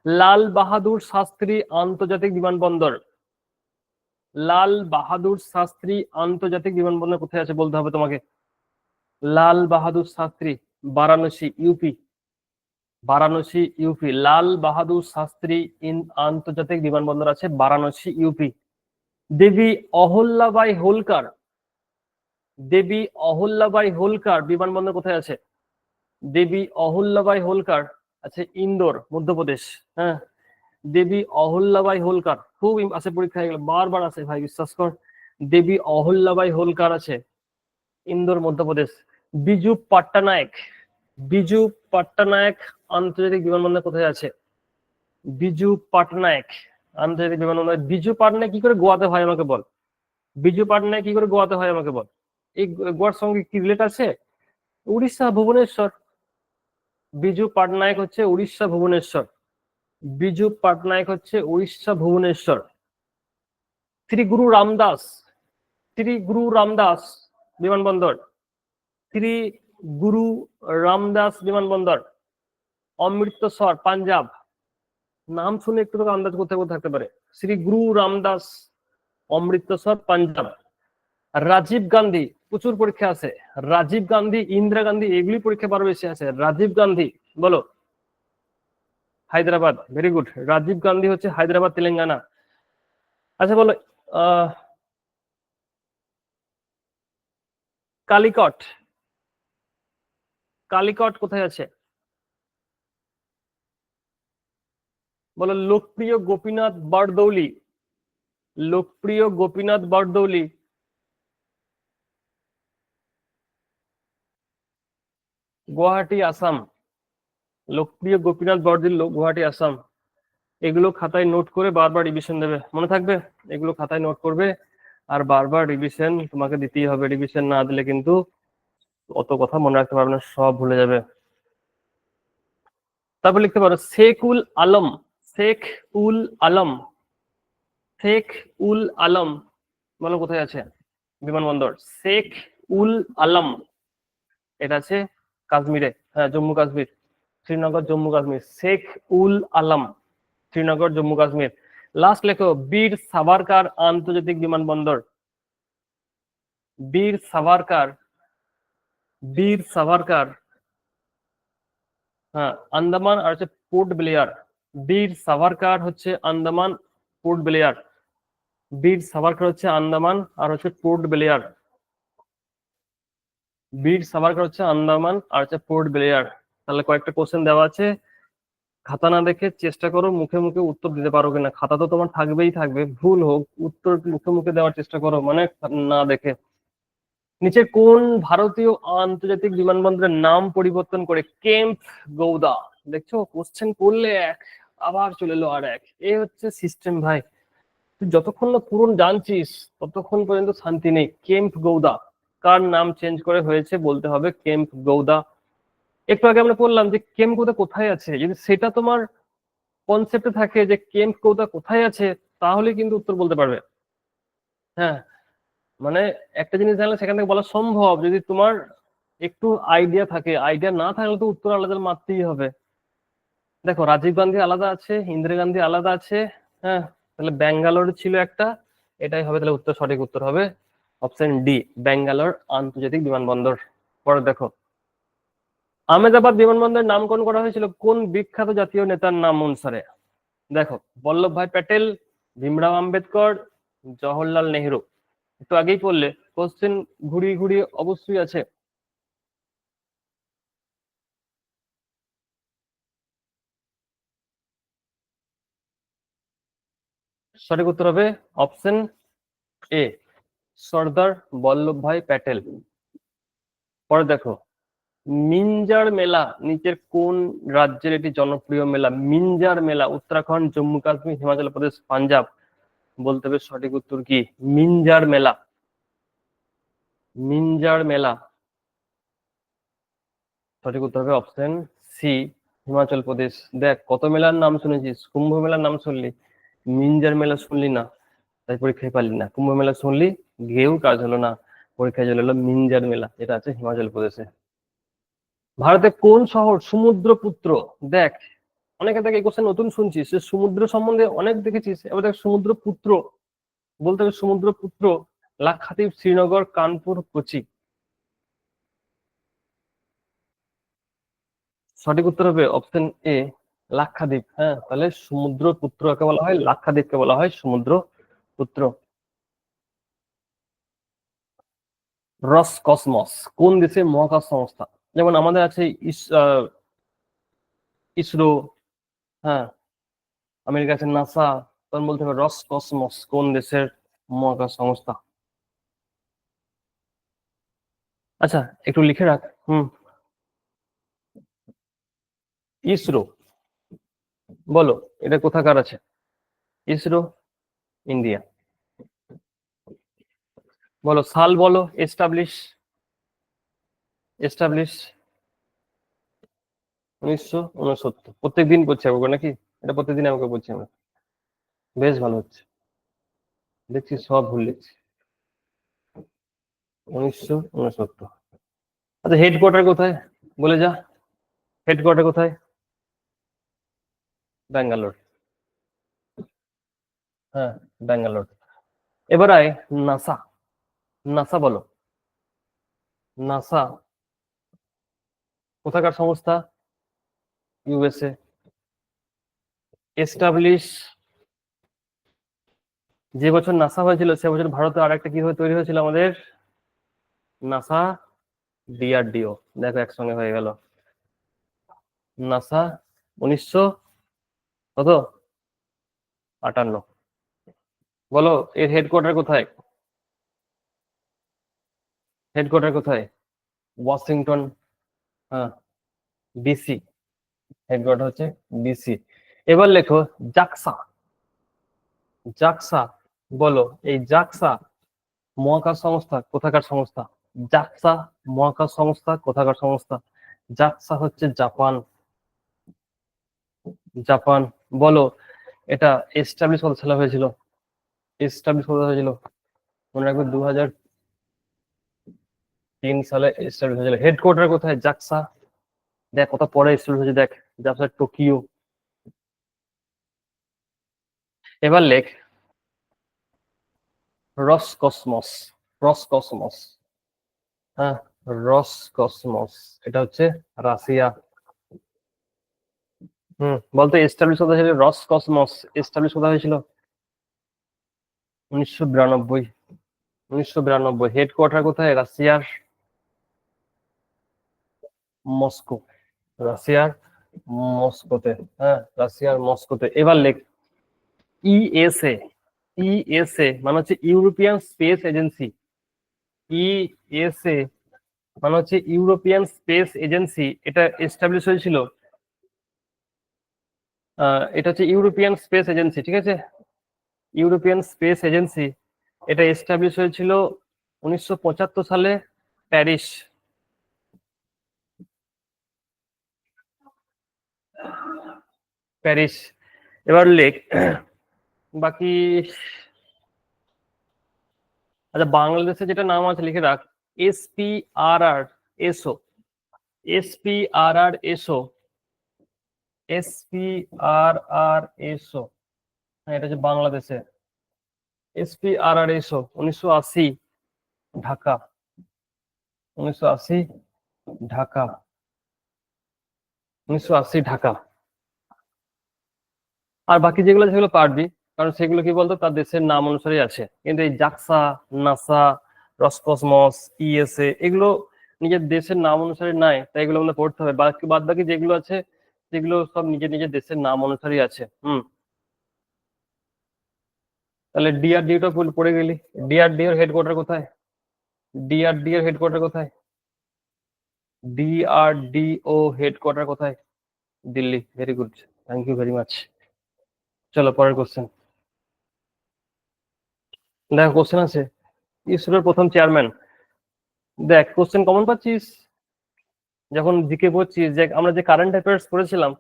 Speaker 1: লাল বাহাদুর শাস্ত্রী আন্তর্জাতিক বিমানবন্দর, লাল বাহাদুর শাস্ত্রী আন্তর্জাতিক বিমানবন্দর কোথায় আছে বলতে হবে তোমাকে। Lal Bahadur Shastri, Varanasi, UP, Varanasi, UP. লাল বাহাদুর শাস্ত্রী আন্তর্জাতিক বিমানবন্দর আছে বারাণসী, ইউপি। দেবী অহল্যাবাই হোলকার, দেবী অহল্যাবাই হোলকার বিমানবন্দর কোথায় আছে? দেবী অহল্যাবাই হোলকার আছে ইন্দোর, মধ্যপ্রদেশ। হ্যাঁ, দেবী অহল্যাবাই হোলকার খুব আছে, পরীক্ষা হয়ে গেল, বারবার আছে ভাই, বিশ্বাস কর। দেবী অহল্যাবাই হোলকার আছে ইন্দোর, মধ্যপ্রদেশ। বিজু পাট্টানায়ক, বিজু পাট্টানায়ক আন্তর্জাতিক বিমানবন্দর কোথায় আছে? বিজু পাটনায়ক আন্তর্জাতিক বিমানবন্দর। বিজু পাটনায়ক কি করে গোয়াতে হয় আমাকে বল? বিজু পাটনায়ক কি করে গোয়াতে হয় আমাকে বল? এই গোয়ার সঙ্গে কি রিলেট আছে? উড়িষ্যা, ভুবনেশ্বর। বিজু পাটনায়ক হচ্ছে উড়িষ্যা, ভুবনেশ্বর। বিজু পাটনায়ক হচ্ছে উড়িষ্যা, ভুবনেশ্বর। শ্রী গুরু রামদাস, শ্রী গুরু রামদাস বিমানবন্দর, শ্রী গুরু রামদাস বিমানবন্দর, অমৃতসর, পাঞ্জাব। নাম শুনে একটু তোকে আন্দাজ করতে থাকতে পারে। শ্রী গুরু রামদাস, অমৃতসর, পাঞ্জাব। রাজীব গান্ধী, প্রচুর পরীক্ষা আছে। রাজীব গান্ধী, ইন্দিরা গান্ধী, এগুলি পরীক্ষা বারো বেশি আছে। রাজীব গান্ধী বলো? Hyderabad, very good. রাজীব গান্ধী হচ্ছে হায়দ্রাবাদ, তেলেঙ্গানা। আচ্ছা বলো, কালিকট, কালিকট কোথায় আছে বলো? লোকপ্রিয় গোপীনাথ বরদৌলি, লোকপ্রিয় গোপীনাথ বরদৌলি গুয়াহাটি, আসাম। লোকপ্রিয় গোপীনাথ বরদৌলি, গুয়াহাটি, আসাম। এগুলো খাতায় নোট করে বারবার রিভিশন দেবে, মনে থাকবে? এগুলো খাতায় নোট করবে আর বারবার রিভিশন তোমাকে দিতেই হবে, রিভিশন না দিলে কিন্তু অত কথা মনে রাখতে পারবে না, সব ভুলে যাবে। তারপর লিখতে পারো শেখ উল আলম। শেখ উল আলম। শেখ উল আলম বলো কোথায় আছে বিমানবন্দর? শেখ উল আলম, এটা আছে কাশ্মীরে, হ্যাঁ জম্মু কাশ্মীর, শ্রীনগর জম্মু কাশ্মীর। শেখ উল আলম, শ্রীনগর জম্মু কাশ্মীর। লাস্ট লেখো বীর সাভারকার আন্তর্জাতিক বিমানবন্দর। বীর সাভারকার, বীর সাভারকার, হ্যাঁ আন্দামান আর হচ্ছে পোর্ট ব্লেয়ার। বীর সাভারকার হচ্ছে আন্দামান, পোর্ট ব্লেয়ার। বীর সাভারকার হচ্ছে আন্দামান আর হচ্ছে পোর্ট ব্লেয়ার। বীর সাভারকার হচ্ছে আন্দামান আর হচ্ছে পোর্ট ব্লেয়ার। তাহলে কয়েকটা কোশ্চেন দেওয়া আছে, খাতা না দেখে চেষ্টা করো মুখে মুখে উত্তর দিতে পারো কিনা। খাতা তো তোমার থাকবেই থাকবে, ভুল হোক উত্তর মুখে মুখে দেওয়ার চেষ্টা করো, মানে না দেখে। নিচে কোন ভারতীয় আন্তর্জাতিক বিমানবন্দরের নাম পরিবর্তন করে কেম্প গৌদা? দেখছো কোশ্চেন করলে এক, আবার চলে এলো আর এক, এ হচ্ছে সিস্টেম ভাই। তুই যতক্ষণ না পুরো জানছিস ততক্ষণ পর্যন্ত শান্তি নেই। কেম্প গৌদা কার নাম চেঞ্জ করে হয়েছে বলতে হবে, কেম্প গৌদা। একটু আগে আমরা বললাম যে কেম্প গৌদা কোথায় আছে, যদি সেটা তোমার কনসেপ্টে থাকে যে কেম্প গৌদা কোথায় আছে, তাহলে কিন্তু উত্তর বলতে পারবে। হ্যাঁ, মানে একটা জিনিস জানলে সেখান থেকে বলা সম্ভব যদি তোমার একটু আইডিয়া থাকে। আইডিয়া না থাকলে তো উত্তর আলাদা মারতেই হবে। দেখো রাজীব গান্ধী আলাদা আছে, ইন্দিরা গান্ধী আলাদা আছে, হ্যাঁ তাহলে ব্যাঙ্গালোর ছিল একটা, এটাই হবে তাহলে উত্তর। সঠিক উত্তর হবে অপশন ডি, ব্যাঙ্গালোর আন্তর্জাতিক বিমানবন্দর। পরে দেখো আহমেদাবাদ বিমানবন্দরের নামকরণ করা হয়েছিল কোন বিখ্যাত জাতীয় নেতার নাম অনুসারে? দেখো বল্লভভাই প্যাটেল, ভীমরাও আম্বেদকর, জওহরলাল নেহেরু। একটু আগেই পড়লে, কোশ্চেন ঘুরিয়ে ঘুরিয়ে অবশ্যই আছে। সঠিক উত্তর হবে অপশন এ, সর্দার বল্লভভাই প্যাটেল। পরে দেখো মিঞ্জার মেলা নিচের কোন রাজ্যের একটি জনপ্রিয় মেলা? মিঞ্জার মেলা উত্তরাখণ্ড, জম্মু কাশ্মীর, হিমাচল প্রদেশ, পাঞ্জাব। বলতে হবে সঠিক উত্তর কি? মিঞ্জার মেলা। মিঞ্জার মেলা, সঠিক উত্তর হবে অপশন সি, হিমাচল প্রদেশ। দেখ কত মেলার নাম শুনেছিস, কুম্ভ মেলার নাম শুনলি, মিঞ্জার মেলা শুনলি না, তাই পরীক্ষায় পারলি না। কুম্ভ মেলা শুনলি, গিয়েও কাজ হলো না, পরীক্ষায় চলে এলো মিঞ্জার মেলা, যেটা আছে হিমাচল প্রদেশে। ভারতে কোন শহর সমুদ্রপুত্র? দেখ অনেকে থেকে এই কোশ্চেন নতুন শুনছিস, যে সমুদ্র সম্বন্ধে অনেক দেখেছিস, এবার দেখ সমুদ্রপুত্র বলতে হবে। সমুদ্রপুত্র লাক্ষাদ্বীপ, শ্রীনগর, কানপুর, কোচি। সঠিক উত্তর হবে অপশন এ, লাক্ষাদ্বীপ। হ্যাঁ তাহলে সমুদ্র পুত্রকে বলা হয়, লাক্ষাদ্বীপকে বলা হয় সমুদ্র পুত্র। রস কসমস কোন দেশের মহাকাশ সংস্থা? যেমন আমাদের আছে ইসরো, হ্যাঁ আমেরিকা আছে নাসা, তখন বলতে হবে রস কসমস কোন দেশের মহাকাশ সংস্থা। আচ্ছা একটু লিখে রাখ। হুম, ইসরো বলো এটা কোথাকার আছে? ইসরো ইন্ডিয়া। বলো সাল বলো, এস্টাবলিশ, এস্টাবলিশ 1969। প্রত্যেকদিন পড়ছি আমাকে নাকি? এটা প্রত্যেকদিন আমাকে বলছি আমরা, বেশ ভালো হচ্ছে, দেখছি সব ভুল লিখছি। 1969। আচ্ছা হেডকোয়ার্টার কোথায় বলে যা, হেডকোয়ার্টার কোথায়? ব্যাঙ্গালোর, হ্যাঁ ব্যাঙ্গালোর। এবার আয় নাসা। নাসা বলো, নাসা কোথাকার সংস্থা? ইউএসএ। এস্টাবলিশ, যে বছর নাসা হয়েছিল সে বছর ভারতে আর একটা কি হয়ে তৈরি হয়েছিল আমাদের, নাসা ডিআরডিও। দেখো একসঙ্গে হয়ে গেল নাসা 1900 কত, 58। বলো এর হেডকোয়ার্টার কোথায়? হেডকোয়ার্টার কোথায়? ওয়াশিংটন, হ্যাঁ ডিসি, হেডকোয়ার্টার হচ্ছে ডিসি। এবার লেখো জাকসা। জাকসা বলো এই জাকসা মহাকাশ সংস্থা কোথাকার সংস্থা? জাক্সা মহাকাশ সংস্থা কোথাকার সংস্থা? জাক্সা হচ্ছে জাপান। জাপান। বলো এটা এস্টাবলিশ কত সালে হয়েছিল? এস্টাবলিশ কত হয়েছিল? মনে রাখবে 2003 সালে এস্টাবলিশ হয়েছিল। হেডকোয়ার্টার কোথায়? জাক্সা। দেখ কত পরে এস্টাবলিশ হয়েছে, দেখ জাক্সা টোকিও। এবার লেখ রসকসমস। রসকসমস। হ্যাঁ, রসকসমস এটা হচ্ছে রাশিয়া। বলতো এস্টাবলিশ কোথায় হয়েছিল? রসকসমস এস্টাবলিশ কোথায় হয়েছিল? 1992। 1992। হেডকোয়ার্টার কোথায়? রাশিয়ার মস্কো। রাশিয়ার মস্কোতে। হ্যাঁ, রাশিয়ার মস্কোতে। এবার লেখ ইএসএ। ইএসএ মানে হচ্ছে ইউরোপিয়ান স্পেস এজেন্সি। ইএসএ মানে হচ্ছে ইউরোপিয়ান স্পেস এজেন্সি। এটা এস্টাবলিশ হয়েছিল, এটা হচ্ছে ইউরোপিয়ান স্পেস এজেন্সি, ঠিক আছে? ইউরোপিয়ান স্পেস এজেন্সি এটা এস্টাবলিশ হয়েছিল 1975 সালে প্যারিস। প্যারিস। এবার লেখ বাকি। আচ্ছা, বাংলাদেশে যেটা নাম আছে লিখে রাখ, এসপিআরআর এসও। এসপিআরআর এসও। এসপিআরআর এসও। হ্যাঁ, এটা হচ্ছে বাংলাদেশে। এসপিআরআর এসও 1980 ঢাকা। 1980 ঢাকা। 1980 ঢাকা। আর বাকি যেগুলো আছে সেগুলো পারবি, কারণ সেগুলো কি বলতো তার দেশের নাম অনুসারে আছে। কিন্তু এই জাক্সা, নাসা, রসকসমস, ইএসএ এগুলো নিজের দেশের নাম অনুসারে নাই, তাই এগুলো আমাদের পড়তে হবে। বাকি বাদ বাকি যেগুলো আছে সেগুলো সব নিজের নিজের দেশের নাম অনুসারেই আছে। তাহলে ডিআরডিওটা পড়ে গেলি। ডিআরডিও এর হেডকোয়ার্টার কোথায়? ডিআরডিও এর হেডকোয়ার্টার কোথায়? ডিআরডিও হেডকোয়ার্টার কোথায়? Delhi. Very good, thank you very much. চলো পরের কোশ্চেন দেখো। কোশ্চেন আছে ইসরোর প্রথম চেয়ারম্যান। দেখ কোশ্চেন কমন পাচ্ছিস যখন জিকে পড়ছিস, যে আমরা যে কারেন্ট অ্যাফেয়ার্স পড়েছিলাম,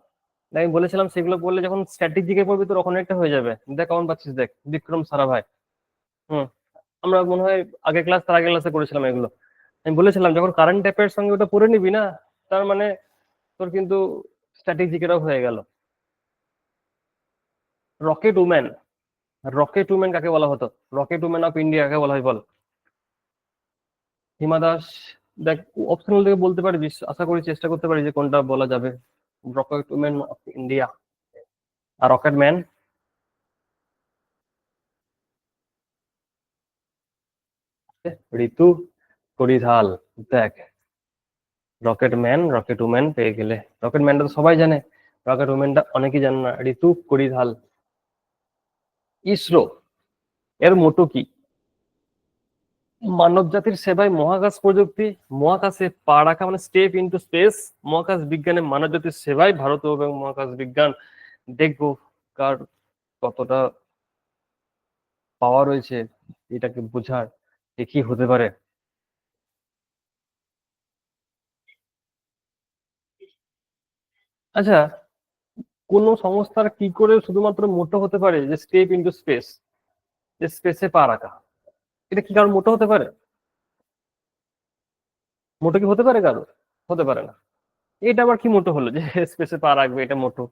Speaker 1: আমি বলেছিলাম সেগুলো পড়লে যখন স্ট্যাটিক জিকে পড়বি তোর ওখানে একটা হয়ে যাবে। দেখ কমন পাচ্ছিস, দেখ বিক্রম সারাভাই। হুম আমরা মনে হয় আগে ক্লাস তার আগে ক্লাসে করেছিলাম এগুলো। আমি বলেছিলাম যখন কারেন্ট অ্যাফেয়ার্স সঙ্গে ওটা পড়ে নিবি না, তার মানে তোর কিন্তু স্ট্যাটিক জিকেটাও হয়ে গেল। Rocket woman. রকেট উম্যান কাকে বলা হতো? রকেট উম্যান অফ ইন্ডিয়া কাকে বলা হয় বল? হিমা দাস। দেখ অপশনাল থেকে বলতে পারবি, আশা করি চেষ্টা করতে পারি যে কোনটা বলা যাবে। রকেট উম্যান অফ ইন্ডিয়া আর রকেট ম্যান। ঋতু পরিধাল। দেখ রকেট ম্যান রকেট উম্যান পেয়ে গেলে। রকেট ম্যানটা তো সবাই জানে, রকেট উম্যানটা অনেকেই জানে না। ঋতু পরিধাল। ইসরো এর মোটো কি? মানব জাতির সেবায় মহাকাশ প্রযুক্তি। মহাকাশে পা রাখা মানে স্টেপ ইনটু স্পেস। মহাকাশ বিজ্ঞানে মানব জাতির সেবায় ভারতীয় এবং মহাকাশ বিজ্ঞান। দেখবো কার কতটা পাওয়ার রয়েছে এটাকে বোঝার, যে কি হতে পারে। আচ্ছা, কোন সংস্থার কি করে শুধুমাত্র মোটো হতে পারে যে স্টেপ ইনটু স্পেস, যে স্পেসে পা রাখা? এটা কি কারোর মোটো হতে পারে? মোটো কি হতে পারে কারো? হতে পারে না। এটা আবার কি মোটো হলো যে স্পেসে পা রাখবে, এটা মোটো?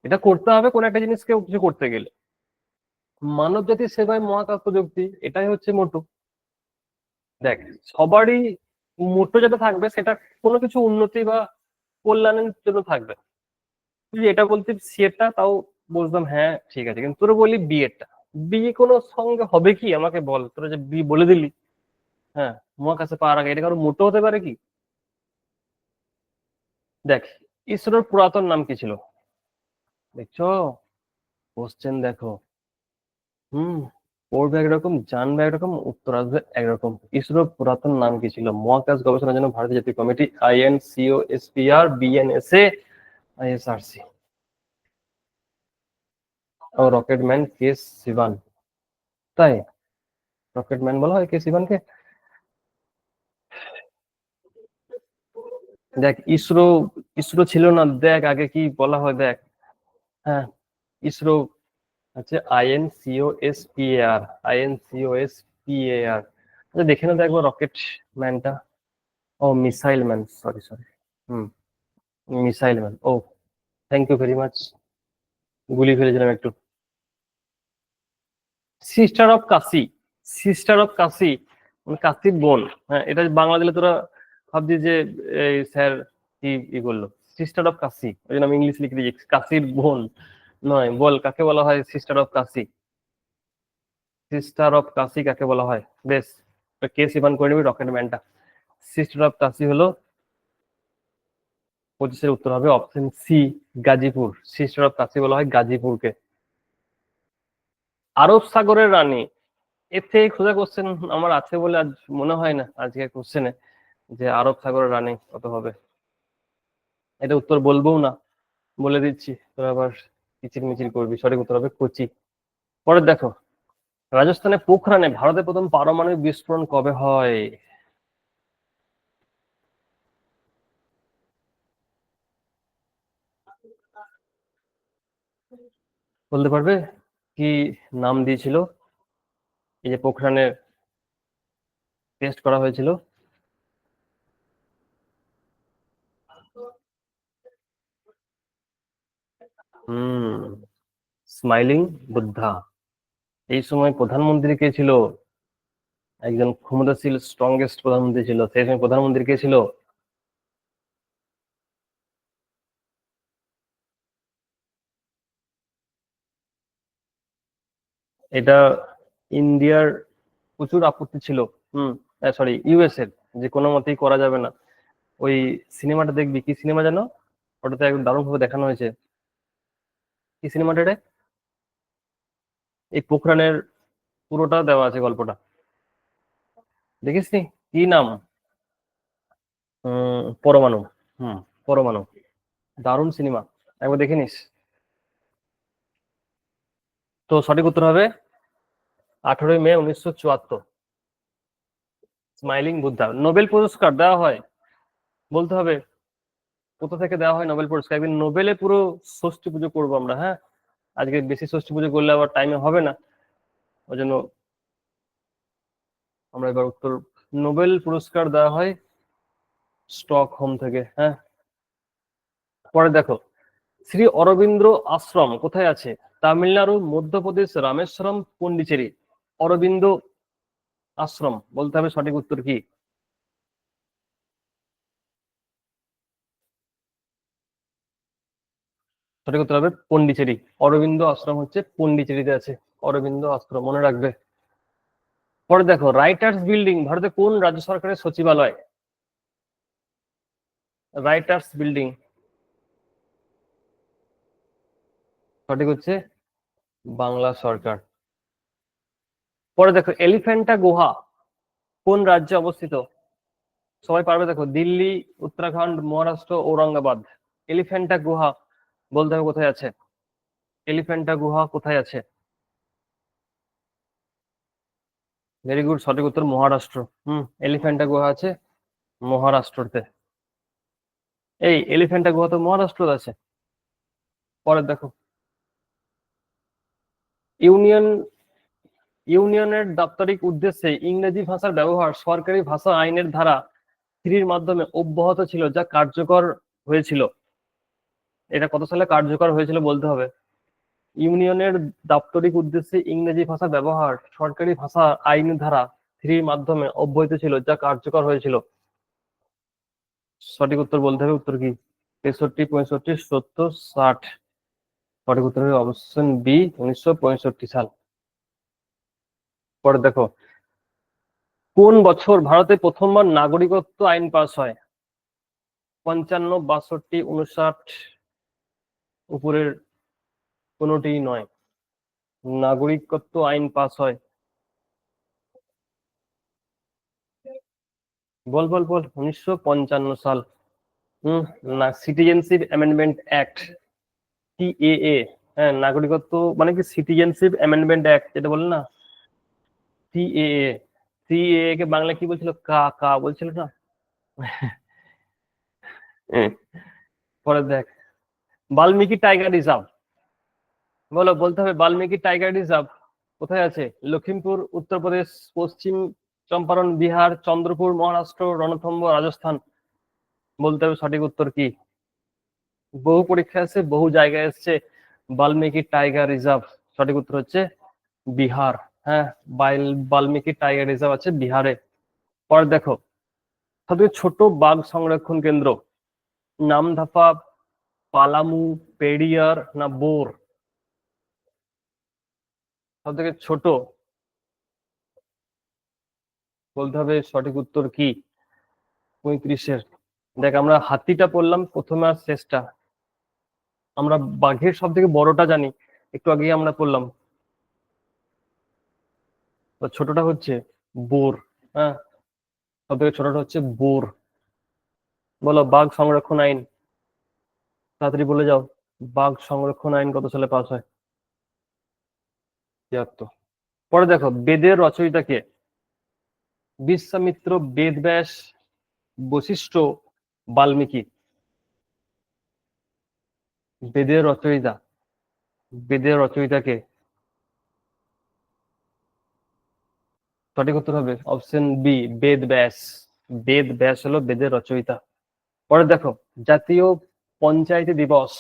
Speaker 1: এটা করতে হবে কোন একটা জিনিসকে কিছু করতে গেলে। মানব জাতির সেবায় মহাকাশ প্রযুক্তি এটাই হচ্ছে মোটো। দেখ সবারই মোটো যেটা থাকবে সেটা কোনো কিছু উন্নতি বা কল্যাণের জন্য থাকবে। তুই এটা বলতে সেটা তাও বলতাম হ্যাঁ ঠিক আছে, কিন্তু তোরা বলি বিয়েটা, বিয়ে কোনো সঙ্গে হবে কি আমাকে বল? তোরা যে বিয়ে বলে দিলি, হ্যাঁ মহাকাশে পা রাখা, এটা কারো মোটো হতে পারে কি? দেখ ইসরোর পুরাতন নাম কি ছিল? দেখছো, কোশ্চেন দেখো। হুম পড়বে একরকম, জানবে একরকম, উত্তর আসবে একরকম। ইসরোর পুরাতন নাম কি ছিল? মহাকাশ গবেষণার জন্য ভারতীয় জাতীয় কমিটি, আইএনসিও, এসপিআর, বিএনএসএ, আইএসআরসি। ও রকেটম্যান কে সিবান। তাই রকেটম্যান বলা হয় কে সিবানকে? দেখ ইসরো, ইসরো ছিল না, দেখ আগে কি বলা হয় দেখ। হ্যাঁ, ইসরো হচ্ছে INCOSPAR, INCOSPAR। আচ্ছা দেখে না দেখবো রকেট ম্যানটা। ও মিসাইল ম্যান, সরি সরি। হুম, মিসাইল ম্যান। ও থ্যাংক ইউ ভেরি মাচ, গুলিয়ে ফেলেছিলাম একটু। Sister of Kashi, sister of Kashi মানে কাশির বোন। হ্যাঁ, এটা বাংলা দিলে তোরা ভাবছি যে এই স্যার কি ই করলো। সিস্টার অফ কাশি, ওই জন্য আমি ইংলিশ লিখে দিয়েছি কাশির বোন। নয়, বল কাকে বলা হয় sister of Kashi? Sister of Kashi কাকে বলা হয়? বেশ, কেস ইভান করে নিবি রকেট ম্যানটা। সিস্টার অফ কাশি হলো, 25-এর উত্তর হবে option C, Ghazipur. Sister of Kashi বলা হয় গাজীপুরকে। আরব সাগরের রানী, এর থেকে খোঁজা কোশ্চেন আমার আছে বলে আজ মনে হয় না আজকে কোশ্চেনে যে আরব সাগরের রানী কত হবে। এটা উত্তর বলবো না, বলে দিচ্ছি, তোরা আবার কিচির মিচির করবি। সঠিক উত্তর হবে কোচি। পরে দেখো, রাজস্থানে পোখরানে ভারতের প্রথম পারমাণবিক বিস্ফোরণ কবে হয়? বলতে পারবে কি নাম দিয়েছিল এই যে পোখরানে টেস্ট করা হয়েছিল? হুম, স্মাইলিং বুদ্ধা। এই সময় প্রধানমন্ত্রী কে ছিল? একজন ক্ষমতাশীল স্ট্রংগেস্ট প্রধানমন্ত্রী ছিল, সেই সময় প্রধানমন্ত্রী কে ছিল? এটা ইন্ডিয়ার প্রচুর আপত্তি ছিল। হুম, সরি ইউএস এর, যে কোনো মতেই করা যাবে না। ওই সিনেমাটা দেখবি, কি সিনেমা জানো? ওটাতে একদম দারুণ ভাবে দেখানো হয়েছে। কি সিনেমাটা রে? এই পোখরানের পুরোটা দেওয়া আছে গল্পটা, দেখিসনি? কি নাম? পরমাণু। হুম, পরমাণু। দারুণ সিনেমা, একবার দেখে নিস। তো সঠিক উত্তর হবে 18ই মে 1974। স্মাইলিং বুদ্ধা। নোবেল পুরস্কার দেওয়া হয়, বলতে হবে কোথা থেকে দেওয়া হয় নোবেল পুরস্কার। একদিন নোবেলে পুরো ষষ্ঠী পুজো করবো আমরা, হ্যাঁ। আজকে বেশি ষষ্ঠী পুজো করলে আবার টাইমে হবে না, ওই জন্য আমরা এবার উত্তর। নোবেল পুরস্কার দেওয়া হয় স্টকহোম থেকে, হ্যাঁ। পরে দেখো, শ্রী অরবিন্দ আশ্রম কোথায় আছে? তামিলনাড়ু, মধ্যপ্রদেশ, রামেশ্বরম, পন্ডিচেরি। অরবিন্দ আশ্রম, বলতে হবে সঠিক উত্তর কি? সঠিক উত্তর হবে পন্ডিচেরি। অরবিন্দ আশ্রম হচ্ছে পন্ডিচেরিতে আছে, অরবিন্দ আশ্রম, মনে রাখবে। পরে দেখো, রাইটার্স বিল্ডিং ভারতে কোন রাজ্য সরকারের সচিবালয়? রাইটার্স বিল্ডিং, সঠিক হচ্ছে বাংলা সরকার। পরে দেখো, এলিফ্যান্টা গুহা কোন রাজ্যে অবস্থিত? সবাই পারবে, দেখো দিল্লি, উত্তরাখণ্ড, মহারাষ্ট্র, ঔরঙ্গাবাদ। এলিফ্যান্টা গুহা, বলতে হবে কোথায় আছে? এলিফ্যান্টা গুহা কোথায় আছে? ভেরি গুড, সঠিক উত্তর মহারাষ্ট্র। হুম, এলিফ্যান্টা গুহা আছে মহারাষ্ট্রতে। এই এলিফ্যান্টা গুহা তো মহারাষ্ট্রতে আছে। পরে দেখো, ইউনিয়ন, ইউনিয়নের দাপ্তরিক উদ্দেশ্যে ইংরেজি ভাষার ব্যবহার সরকারি ভাষা আইনের ধারা 3-র মাধ্যমে অব্যাহত ছিল, যা কার্যকর হয়েছিল। এটা কত সালে কার্যকর হয়েছিল বলতে হবে। ইউনিয়নের দাপ্তরিক উদ্দেশ্যে ইংরেজি ভাষা ব্যবহার সরকারি ভাষা আইন ধারা 3-র মাধ্যমে অব্যাহত ছিল, যা কার্যকর হয়েছিল। সঠিক উত্তর বলতে হবে, উত্তর কি? 63, 65, 70, 60। সঠিক উত্তর হবে অপশন বি, 1965 সাল। পরে দেখো, কোন বছর ভারতে প্রথমবার নাগরিকত্ব আইন পাস হয়? 55, 62, 59, উপরের কোনোটিই নয়। নাগরিকত্ব আইন পাস হয়, বল বল বল। 1955 সাল। হম, না, সিটিজেনশিপ অ্যামেন্ডমেন্ট অ্যাক্ট, সিএএ। হ্যাঁ, নাগরিকত্ব মানে কি সিটিজেনশিপ অ্যামেন্ডমেন্ট অ্যাক্ট, যেটা বলে না সিএএ। সিএএ কে বাংলা কি বলছিল? কা কা বলছিল না? পরে দেখ, বাল্মীকি টাইগার রিজার্ভ, বলতে হবে বাল্মীকি টাইগার রিজার্ভ কোথায় আছে? লখিমপুর উত্তরপ্রদেশ, পশ্চিম চম্পারণ বিহার, চন্দ্রপুর মহারাষ্ট্র, রণথম্ভ রাজস্থান। বলতে হবে সঠিক উত্তর কি? বহু পরীক্ষা আছে, বহু জায়গায় এসছে বাল্মীকি টাইগার রিজার্ভ, সঠিক উত্তর হচ্ছে বিহার। হ্যাঁ, বাল্মীকি টাইগার রিজার্ভ আছে বিহারে। পরে দেখো, সবথেকে ছোট বাঘ সংরক্ষণ কেন্দ্র, নামধাপা, পালামু, পেরিয়ার না বোর? সবথেকে ছোট, বলতে হবে সঠিক উত্তর কি? 35-এর। দেখ, আমরা হাতিটা পড়লাম প্রথমে আর শেষটা, আমরা বাঘের সব থেকে বড়টা জানি, একটু আগে আমরা পড়লাম, তো ছোটটা হচ্ছে বোর। হ্যাঁ, সব থেকে ছোটটা হচ্ছে বোর। বলো, বাঘ সংরক্ষণ আইন, তাড়াতাড়ি বলে যাও, বাঘ সংরক্ষণ আইন কত সালে পাস হয়? 73। পরে দেখো, বেদের রচয়িতা কে? বিশ্বামিত্র, বেদব্যাস, বশিষ্ঠ, বাল্মীকি? বেদের রচয়িতা, বেদের রচয়িতা কে? সঠিক উত্তর হবে অপশন বি, বেদ ব্যাস। বেদ ব্যাস হলো বেদের রচয়িতা। পরে দেখো, জাতীয় পঞ্চায়েতি দিবস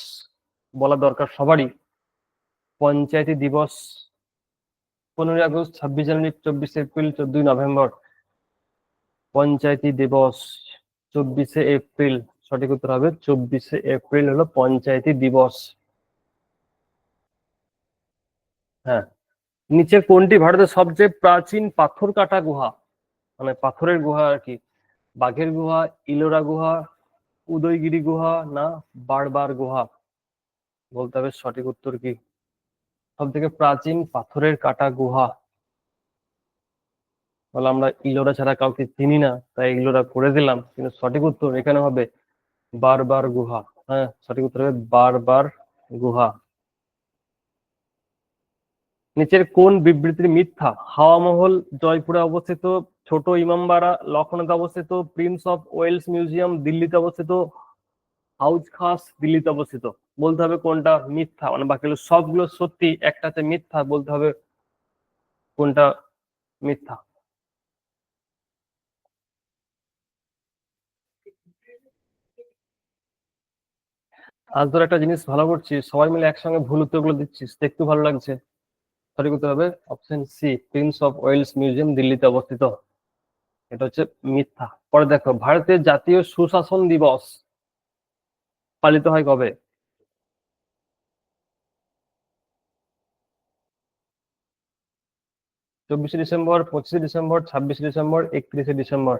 Speaker 1: বলা দরকার সবারই। পঞ্চায়েতি দিবস 15ই আগস্ট, 26 জানুয়ারি, 24 এপ্রিল, 14ই নভেম্বর? পঞ্চায়েতি দিবস 24 এপ্রিল, সঠিক উত্তর হবে 24 এপ্রিল হলো পঞ্চায়েতি দিবস। হ্যাঁ, নিচের কোনটি ভারতের সবচেয়ে প্রাচীন পাথর কাটা গুহা, মানে পাথরের গুহা আর কি? বাঘের গুহা, ইলোরা গুহা, উদয়গিরি গুহা না বারবার গুহা? বলতে হবে সঠিক উত্তর কি? সব থেকে প্রাচীন পাথরের কাটা গুহা, বলে আমরা ইলোরা ছাড়া কাউকে চিনি না, তাই ইলোরা করে দিলাম, কিন্তু সঠিক উত্তর এখানে হবে বারবার গুহা। হ্যাঁ, সঠিক উত্তর হবে বারবার গুহা। নিচের কোন বিবৃতির মিথ্যা? হাওয়া মহল জয়পুরে অবস্থিত, ছোট ইমামবাড়া লখনৌতে অবস্থিত, প্রিন্স অফ ওয়েলস মিউজিয়াম দিল্লিতে অবস্থিত, হাউজ খাস দিল্লিতে অবস্থিত? বলতে হবে কোনটা মিথ্যা, মানে বাকিগুলো সবগুলো সত্যি, একটাতে মিথ্যা, বলতে হবে কোনটা মিথ্যা। আজ ধর একটা জিনিস ভালো করছিস, সবাই মিলে একসঙ্গে ভুল উত্তরগুলো দিচ্ছিস, দেখতে ভালো লাগছে। সঠিক উত্তর হবে option C, prince of Wales museum দিল্লিতে অবস্থিত। এটা হচ্ছে মিথ্যা। পরে দেখো, ভারতের জাতীয় সুশাসন দিবস পালিত হয় কবে? 24 ডিসেম্বর, 25 ডিসেম্বর, 26 ডিসেম্বর, 31 ডিসেম্বর?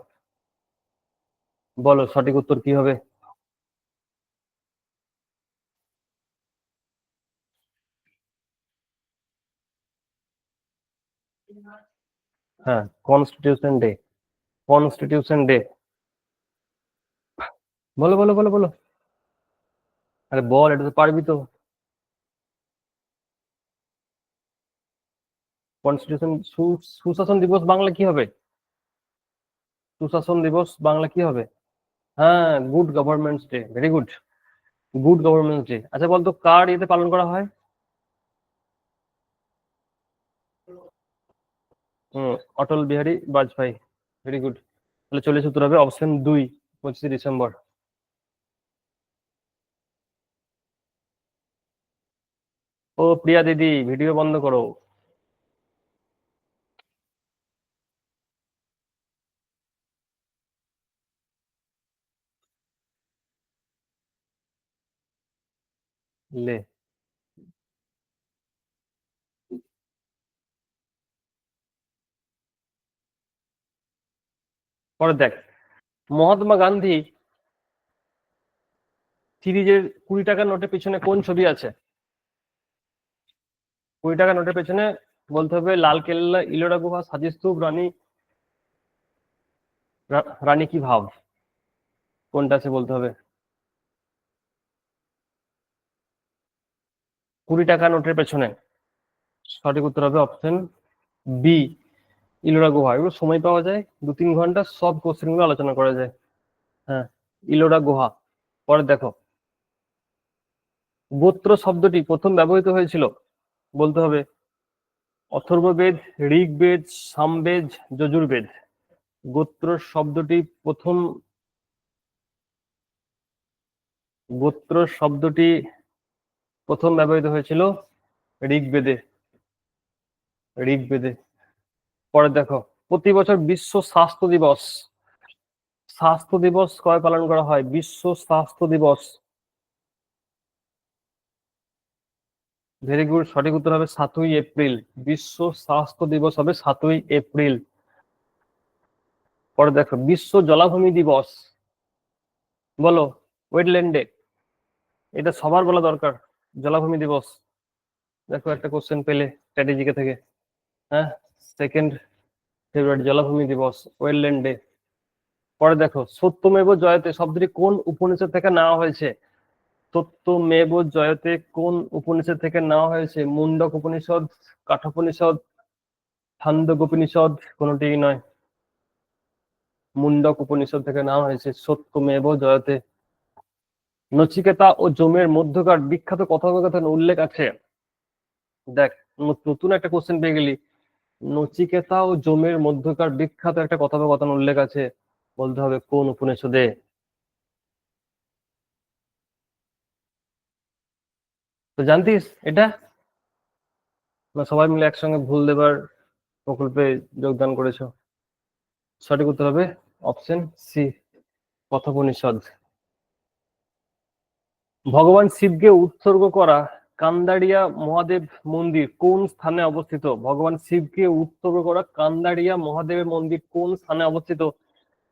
Speaker 1: বলো সঠিক উত্তর কি হবে? হ্যাঁ, কনস্টিটিউশন ডে। Constitution day. বলো বলো বলো বলো, আরে বল, এটা তো পারবি তো। কনস্টিটিউশন, সুশাসন দিবস বাংলা কি হবে? সুশাসন দিবস বাংলা কি হবে? হ্যাঁ, good governments day, very good, good governments day. আচ্ছা বলতো, কার ইয়েতে পালন করা হয়? হম, অটল বিহারী বাজপেয়ী, ভেরি গুড। তাহলে চল্লিশ উত্তর হবে অপশন 2, 25 ডিসেম্বর। ও প্রিয়া দিদি, ভিডিও বন্ধ করো। লে, পরে দেখ, মহাত্মা গান্ধী সিরিজের 20 টাকার নোটের পিছনে কোন ছবি আছে? 20 টাকার নোটের পেছনে বলতে হবে লাল কেল্লা, ইলোরা গুহা, সাজি স্তূপ, রানী কি ভাব? কোনটা আছে বলতে হবে। 20 টাকার নোটের পেছনে সঠিক উত্তর হবে অপশন বি, ইলোরা গুহা। এগুলো সময় পাওয়া যায় 2-3 ঘন্টা, সব কোশ্চেন গুলো আলোচনা করা যায়। হ্যাঁ, ইলোরা গুহা। পরে দেখো, গোত্র শব্দটি প্রথম ব্যবহৃত হয়েছিল, বলতে হবে অথর্ববেদ, ঋগ্বেদ, সামবেদ, যজুর্বেদ। গোত্র শব্দটি প্রথম ব্যবহৃত হয়েছিল ঋগ্বেদে। পরে দেখো, প্রতি বছর বিশ্ব স্বাস্থ্য দিবস কবে পালন করা হয়? বিশ্ব স্বাস্থ্য দিবস, ভেরি গুড, সঠিক উত্তর হবে 7ই এপ্রিল। বিশ্ব স্বাস্থ্য দিবস হবে 7ই এপ্রিল। পরে দেখো, বিশ্ব জলাভূমি দিবস, বলো ওয়েটল্যান্ড ডে। এটা সবার বলা দরকার, জলাভূমি দিবস। দেখো একটা কোশ্চেন পেলে স্ট্র্যাটেজিকে থেকে, হ্যাঁ, 2 ফেব্রুয়ারি জলাভূমি দিবস, ওয়েটল্যান্ড ডে। পরে দেখো, সত্যমেব জয়তে শব্দটি কোন উপনিষদ থেকে নেওয়া হয়েছে? সত্যমেব জয়তে কোন উপনিষদ থেকে নেওয়া হয়েছে? মুন্ডক উপনিষদ, কাঠোপনিষদ, ছান্দোগ্যোপনিষদ, কোনটিই নয়। মুন্ডক উপনিষদ থেকে নেওয়া হয়েছে সত্যমেব জয়তে। নচিকেতা ও যমের মধ্যকার বিখ্যাত কথোপকথন উল্লেখ আছে। দেখ, নতুন একটা কোশ্চেন পেয়ে গেলি। নচিকেতা ও যমের মধ্যকার বিখ্যাত একটা কথোপকথন উল্লেখ আছে, বলতে হবে কোন উপনিষদে? তো জানতিস এটা, না সবাই মিলে একসঙ্গে ভুল দেবার প্রকল্পে যোগদান করেছো? সঠিক উত্তর হবে অপশন সি, কথোপনিষদ। ভগবান শিবকে উৎসর্গ করা কান্দাড়িয়া মহাদেব মন্দির কোন স্থানে অবস্থিত? ভগবান শিবকে উৎসর্গ করা কান্দাড়িয়া মহাদেবের মন্দির কোন স্থানে অবস্থিত?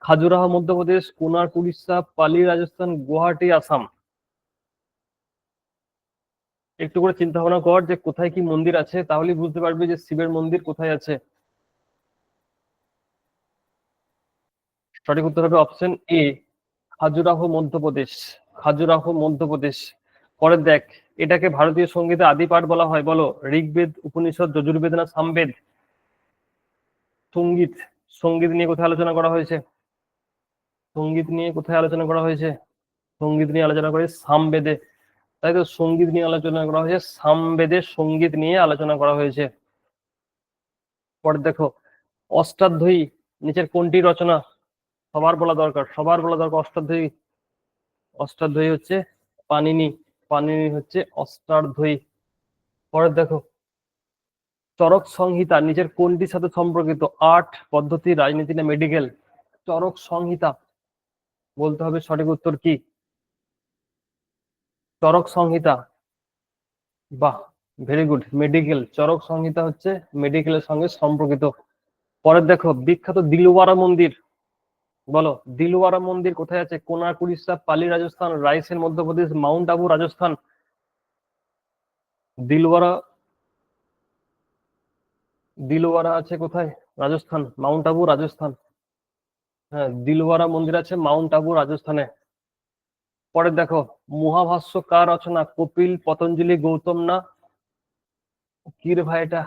Speaker 1: খাজুরাহো মধ্যপ্রদেশ, কোনার্ক উড়িষ্যা, পালি রাজস্থান, গুয়াহাটি আসাম। একটু করে চিন্তা ভাবনা কর যে কোথায় কি মন্দির আছে, তাহলেই বুঝতে পারবি যে শিবের মন্দির কোথায় আছে। সঠিক উত্তর হবে অপশন এ, খাজুরাহো মধ্যপ্রদেশ। খাজুরাহো মধ্যপ্রদেশ। পরে দেখ, এটাকে ভারতীয় সঙ্গীতে আদি পাঠ বলা হয়, বলো ঋগ্বেদ, উপনিষদ, যজুর্বেদ না সামবেদ? সঙ্গীত, সঙ্গীত নিয়ে কোথায় আলোচনা করা হয়েছে? সঙ্গীত নিয়ে কোথায় আলোচনা করা হয়েছে? সঙ্গীত নিয়ে আলোচনা করে সামবেদে, তাই তো, সঙ্গীত নিয়ে আলোচনা করা হয়েছে সামবেদে, সঙ্গীত নিয়ে আলোচনা করা হয়েছে। পরে দেখো, অষ্টাধ্যায়ী নিচের কোনটি রচনা? সবার বলা দরকার, অষ্টাধ্যায়ী। অষ্টাধ্যায়ী হচ্ছে পানিনি, হচ্ছে অষ্টাধ্যায়ী। পরে দেখো, চরক সংহিতা নিচের কোনটির সাথে সম্পর্কিত? আর্ট, পদ্ধতি, রাজনীতি না মেডিকেল? চরক সংহিতা, বলতে হবে সঠিক উত্তর কি? চরক সংহিতা, বাহ, ভেরি গুড, মেডিকেল। চরক সংহিতা হচ্ছে মেডিকেলের সঙ্গে সম্পর্কিত। পরে দেখো, বিখ্যাত দিলওয়ারা মন্দির, বলো দিলওয়ারা মন্দির কোথায় আছে? কোনার্ক উড়িষ্যা, পালি রাজস্থান, রায়সেন মধ্যপ্রদেশ, মাউন্ট আবু রাজস্থান। দিলওয়ারা, আছে কোথায়? রাজস্থান, মাউন্ট আবু রাজস্থান। হ্যাঁ, দিলওয়ারা মন্দির আছে মাউন্ট আবু রাজস্থানে। পরে দেখো, মহাভাষ্য কার রচনা? কপিল, পতঞ্জলি, গৌতম না কি রে ভাই এটা?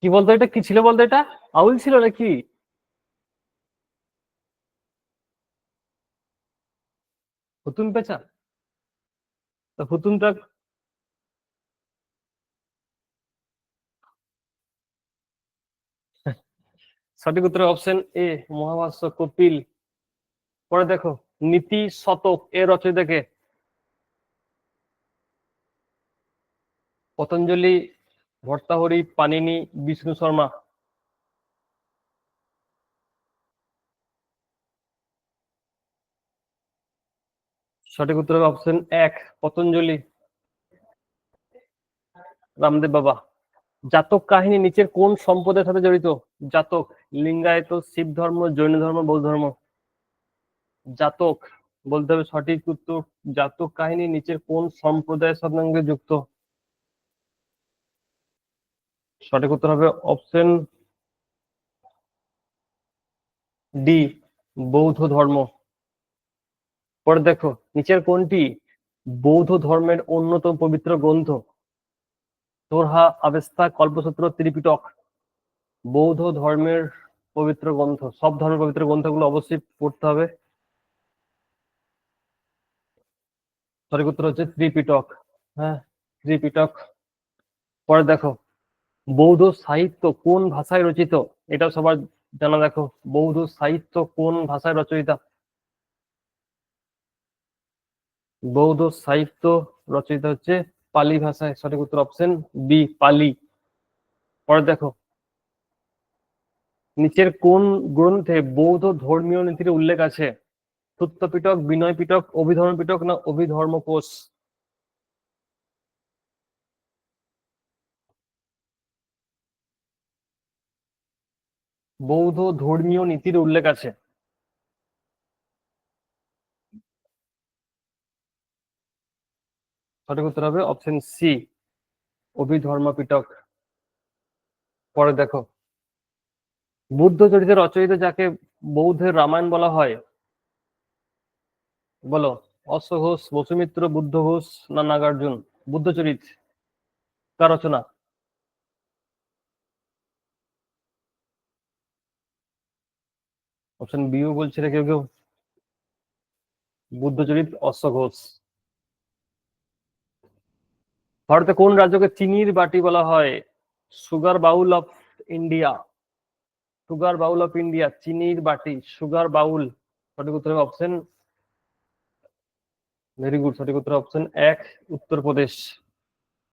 Speaker 1: কি বলতো, এটা কি ছিল বলতো? এটা আউল ছিল নাকি? হুতুম পেঁচা? তো হুতুমটা, সঠিক উত্তর অপশন এ, মহাভাষ্য কপিল। পরে দেখো, নীতি শতক এর রচয়িতাকে? পতঞ্জলি, ভর্তাহরি, পানিনি, বিষ্ণু শর্মা? সঠিক উত্তর হবে অপশন এক, পতঞ্জলি, রামদেব বাবা। জাতক কাহিনী নিচের কোন সম্প্রদায়ের সাথে জড়িত? জাতক, লিঙ্গায়ত, শিব ধর্ম, জৈন ধর্ম, বৌদ্ধ ধর্ম? জাতক, বলতে হবে সঠিক উত্তর। জাতক কাহিনী নিচের কোন সম্প্রদায়ের সঙ্গে যুক্ত? সঠিক উত্তর হবে অপশন ডি, বৌদ্ধ ধর্ম। পরে দেখো, নিচের কোনটি বৌদ্ধ ধর্মের অন্যতম পবিত্র গ্রন্থ? দোরহা, আবেস্তা, কল্পসূত্র, ত্রিপিটক? বৌদ্ধ ধর্মের পবিত্র গ্রন্থ, সব ধর্মের পবিত্র গ্রন্থগুলো অবশ্যই পড়তে হবে। সঠিক উত্তর হচ্ছে ত্রিপিটক। হ্যাঁ, ত্রিপিটক। পরে দেখো, বৌদ্ধ সাহিত্য কোন ভাষায় রচিত? এটা সবার জানা। দেখো, বৌদ্ধ সাহিত্য কোন ভাষায় রচয়িতা? বৌদ্ধ সাহিত্য রচিত হচ্ছে পালি ভাষায়। সঠিক উত্তর অপশন বি, পালি। পরে দেখো, নিচের কোন গ্রন্থে বৌদ্ধ ধর্মীয় নীতির উল্লেখ আছে? সূত্র পিটক, বিনয় পিটক, অভিধর্ম পিটক না অভিধর্ম কোষ? বৌদ্ধ ধর্মীয় নীতির উল্লেখ আছে। সঠিক উত্তর হবে অপশন সি, অভিধর্ম পিটক। পরে দেখো, বুদ্ধ চরিত্রের রচয়িতা যাকে বৌদ্ধের রামায়ণ বলা হয়? বলো, অশ্ব ঘোষ, বসুমিত্র, বুদ্ধ ঘোষ না নাগার্জুন? বুদ্ধচরিত কার রচনা? অপশন বিও বলছে রে কেউ কেউ। বুদ্ধচরিত, অশ্ব ঘোষ। ভারতে কোন রাজ্যকে চিনির বাটি বলা হয়? Sugar bowl of India. Sugar bowl of India, চিনির বাটি, সুগার বাউল। সঠিক উত্তর হবে অপশন, ভেরি গুড, সঠিক উত্তর অপশন এক, উত্তরপ্রদেশ।